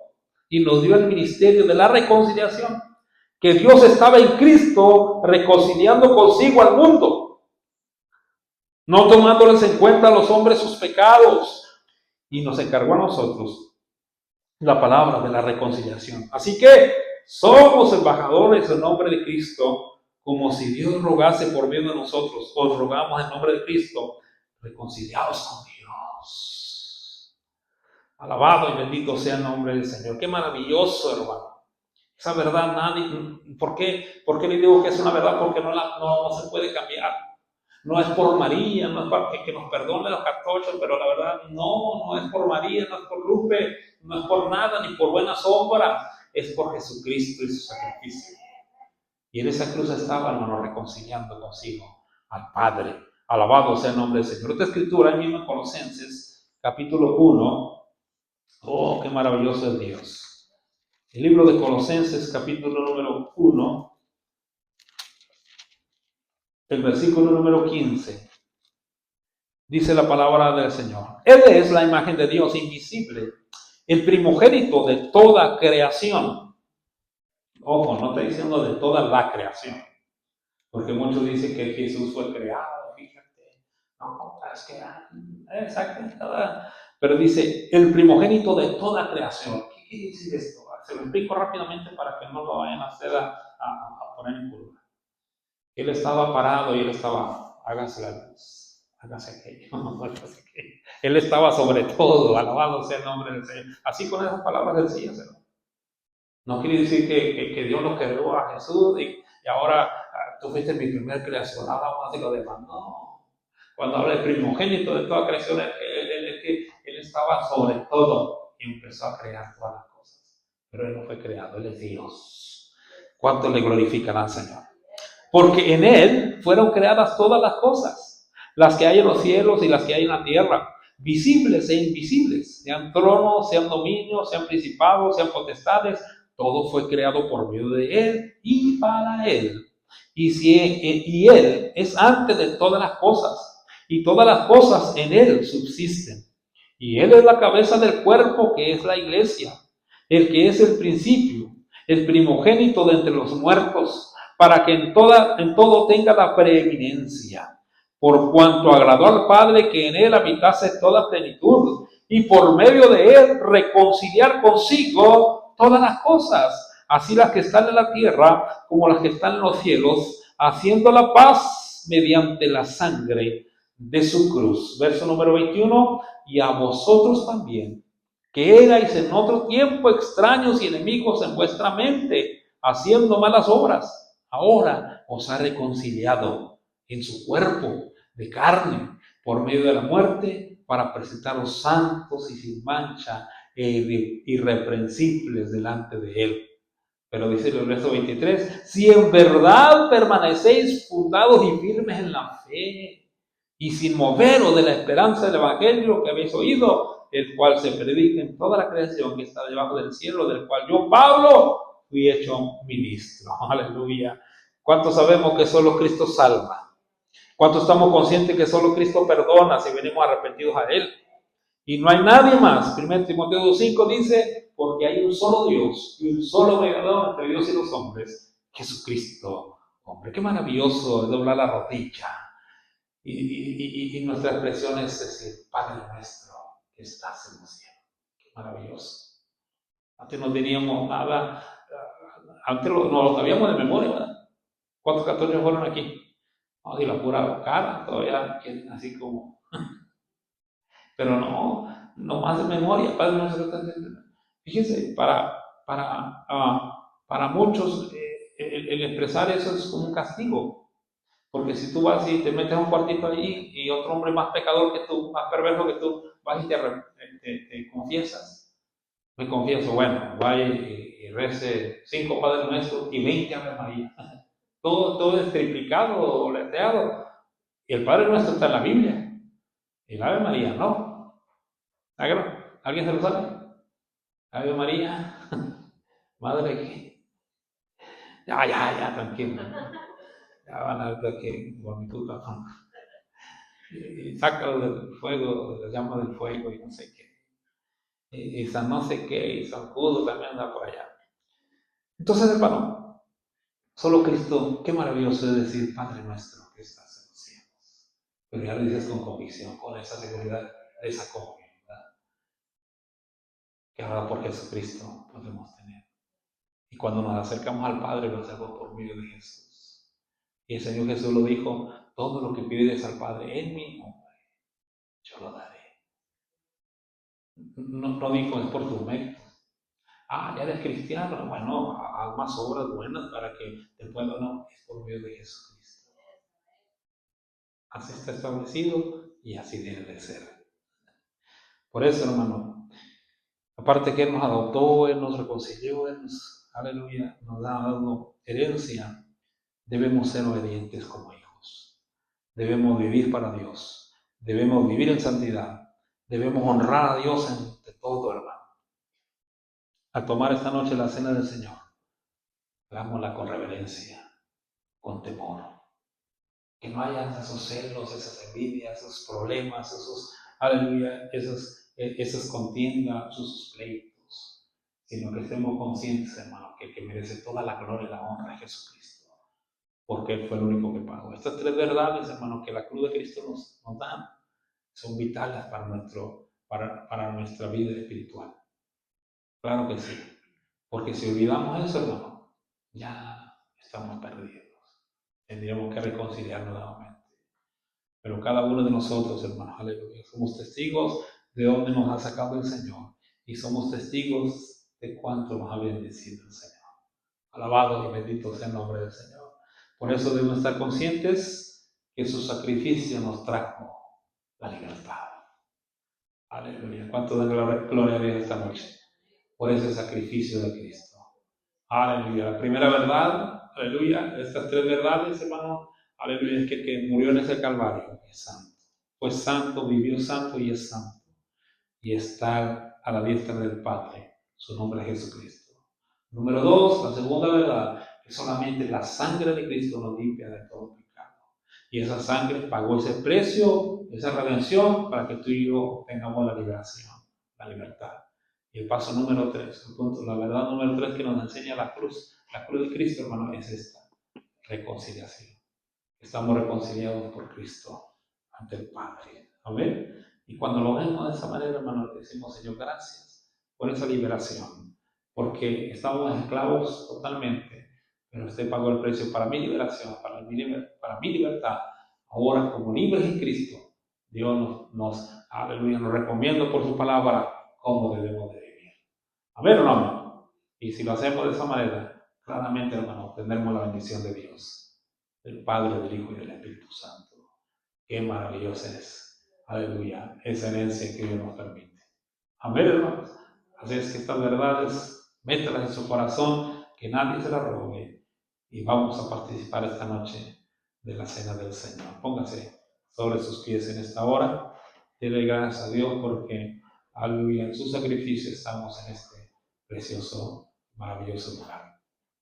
y nos dio el ministerio de la reconciliación. Que Dios estaba en Cristo reconciliando consigo al mundo, no tomándoles en cuenta a los hombres sus pecados, y nos encargó a nosotros la palabra de la reconciliación. Así que somos embajadores en nombre de Cristo, como si Dios rogase por medio de nosotros. Os rogamos en nombre de Cristo, reconciliados con Dios. Alabado y bendito sea el nombre del Señor. Qué maravilloso, hermano. Esa verdad ¿por qué le digo que es una verdad? Porque no se puede cambiar. No es por María, no es para que nos perdone los cartochos, pero la verdad no es por María, no es por Lupe, no es por nada, ni por buenas obras, es por Jesucristo y su sacrificio. Y en esa cruz estaba, hermano, reconciliando consigo al Padre. Alabado sea el nombre del Señor. Esta escritura, ahí mismo en Colosenses, capítulo 1. Oh, qué maravilloso es Dios. El libro de Colosenses, capítulo número 1, el versículo número 15. dice la palabra del Señor. Él es la imagen de Dios invisible, el primogénito de toda creación. Ojo, no estoy diciendo de toda la creación, porque muchos dicen que Jesús fue creado, fíjate. No, es que, exacto, pero dice, el primogénito de toda creación. ¿Qué quiere decir esto? Se lo explico rápidamente para que no lo vayan a hacer a poner en curva. Él estaba parado y él estaba, hágase la luz, hágase aquello, hágase aquello. Él estaba sobre todo, alabado sea el nombre del Señor. Así con esas palabras sencillas, ¿no? No quiere decir que Dios lo creó a Jesús y ahora tú fuiste mi primer creación, nada más de lo demás. No. Cuando habla de primogénito de toda creación, él estaba sobre todo y empezó a crear todas las cosas. Pero él no fue creado, él es Dios. ¿Cuánto le glorifican al Señor? Porque en él fueron creadas todas las cosas, las que hay en los cielos y las que hay en la tierra, visibles e invisibles, sean tronos, sean dominios, sean principados, sean potestades, todo fue creado por medio de él y para él. Y él es antes de todas las cosas, y todas las cosas en él subsisten. Y él es la cabeza del cuerpo que es la iglesia, el que es el principio, el primogénito de entre los muertos, para que en todo tenga la preeminencia, por cuanto agradó al Padre que en él habitase toda plenitud, y por medio de él reconciliar consigo todas las cosas, así las que están en la tierra como las que están en los cielos, haciendo la paz mediante la sangre de su cruz. Verso número 21, y a vosotros también, que erais en otro tiempo extraños y enemigos en vuestra mente, haciendo malas obras, ahora os ha reconciliado en su cuerpo de carne por medio de la muerte para presentaros santos y sin mancha e irreprensibles delante de él. Pero dice el verso 23, si en verdad permanecéis fundados y firmes en la fe y sin moveros de la esperanza del evangelio que habéis oído, el cual se predica en toda la creación que está debajo del cielo, del cual yo, Pablo, fui hecho ministro. Aleluya. ¿Cuántos sabemos que solo Cristo salva? ¿Cuántos estamos conscientes que solo Cristo perdona si venimos arrepentidos a Él? Y no hay nadie más. 1 Timoteo 2:5 dice, porque hay un solo Dios y un solo mediador entre Dios y los hombres, Jesucristo. Hombre, qué maravilloso es doblar la rodilla. Y nuestra expresión es decir, Padre nuestro que estás en los cielos. Qué maravilloso. Antes no teníamos nada, antes no lo sabíamos de memoria, ¿verdad? ¿Cuántos católicos fueron aquí? No, y la pura cara, todavía así como. Pero no más de memoria, Padre nuestro. Fíjense, para muchos el expresar eso es como un castigo. Porque si tú vas y te metes a un cuartito allí y otro hombre más pecador que tú, más perverso que tú, vas y te confiesas. Me confieso, bueno, vaya y rece 5 Padres Nuestros y 20 Ave María. Todo es triplicado o letreado. Y el Padre Nuestro está en la Biblia. Y el Ave María no. ¿Alguien se lo sabe? Ave María, Madre que. Ya, tranquilo. Ya van a ver que bonito. Y sácalo del fuego, de la llama del fuego y no sé qué. Y San no sé qué, y San Judo también anda por allá. Entonces, hermano, solo Cristo, qué maravilloso es decir, Padre nuestro que estás en los cielos. Pero ya lo dices con convicción, con esa seguridad, esa comunión, que ahora por Jesucristo podemos tener. Y cuando nos acercamos al Padre, lo hacemos por medio de Jesús. Y el Señor Jesús lo dijo, todo lo que pides al Padre en mi nombre, yo lo daré. No dijo, es por tu mérito. Ya eres cristiano, bueno, haz más obras buenas para que te pueda, no, es por medio de Jesucristo. Así está establecido y así debe de ser. Por eso, hermano, aparte que Él nos adoptó, Él nos reconcilió, Él nos, aleluya, nos ha dado herencia, debemos ser obedientes como hijos. Debemos vivir para Dios. Debemos vivir en santidad. Debemos honrar a Dios ante todo, hermano. Al tomar esta noche la cena del Señor, hagámosla con reverencia, con temor. que no haya esos celos, esas envidias, esos problemas, aleluya, esas contiendas, esos pleitos, sino que estemos conscientes, hermano, que el que merece toda la gloria y la honra es Jesucristo, porque Él fue el único que pagó. Estas tres verdades, hermano, que la cruz de Cristo nos da, son vitales para nuestra vida espiritual. Claro que sí, porque si olvidamos eso, hermano, ya estamos perdidos. Tendríamos que reconciliarnos nuevamente. Pero cada uno de nosotros, hermanos, aleluya, somos testigos de dónde nos ha sacado el Señor y somos testigos de cuánto nos ha bendecido el Señor. Alabado y bendito sea el nombre del Señor. Por eso debemos estar conscientes que su sacrificio nos trajo la libertad. Aleluya. ¿Cuánto dan gloria a Dios esta noche? Por ese sacrificio de Cristo. Aleluya. La primera verdad, aleluya, estas tres verdades, hermano, aleluya, es que el que murió en ese Calvario es santo. Fue santo, vivió santo y es santo. Y está a la diestra del Padre. Su nombre es Jesucristo. Número dos, la segunda verdad, que solamente la sangre de Cristo nos limpia de todo pecado. Y esa sangre pagó ese precio, esa redención, para que tú y yo tengamos la liberación, la libertad. Y el paso número 3, la verdad número 3 que nos enseña la cruz de Cristo, hermano, es esta, reconciliación. Estamos reconciliados por Cristo ante el Padre. Amén. Y cuando lo vemos de esa manera, hermano, le decimos, Señor, gracias por esa liberación, porque estamos esclavos totalmente, pero usted pagó el precio para mi liberación, para mi libertad. Ahora, como libres en Cristo, Dios aleluya, nos recomienda por su palabra cómo debemos de vivir. Amén o no, amén. Y si lo hacemos de esa manera, claramente, hermano, tendremos la bendición de Dios, del Padre, del Hijo y del Espíritu Santo. Qué maravillosa es, aleluya, esa herencia que Dios nos permite. Amén, hermanos. Así es que estas verdades, mételas en su corazón, que nadie se las robe. Y vamos a participar esta noche de la cena del Señor. Póngase sobre sus pies en esta hora. Dele gracias a Dios porque, aleluya, en su sacrificio estamos en este precioso, maravilloso lugar.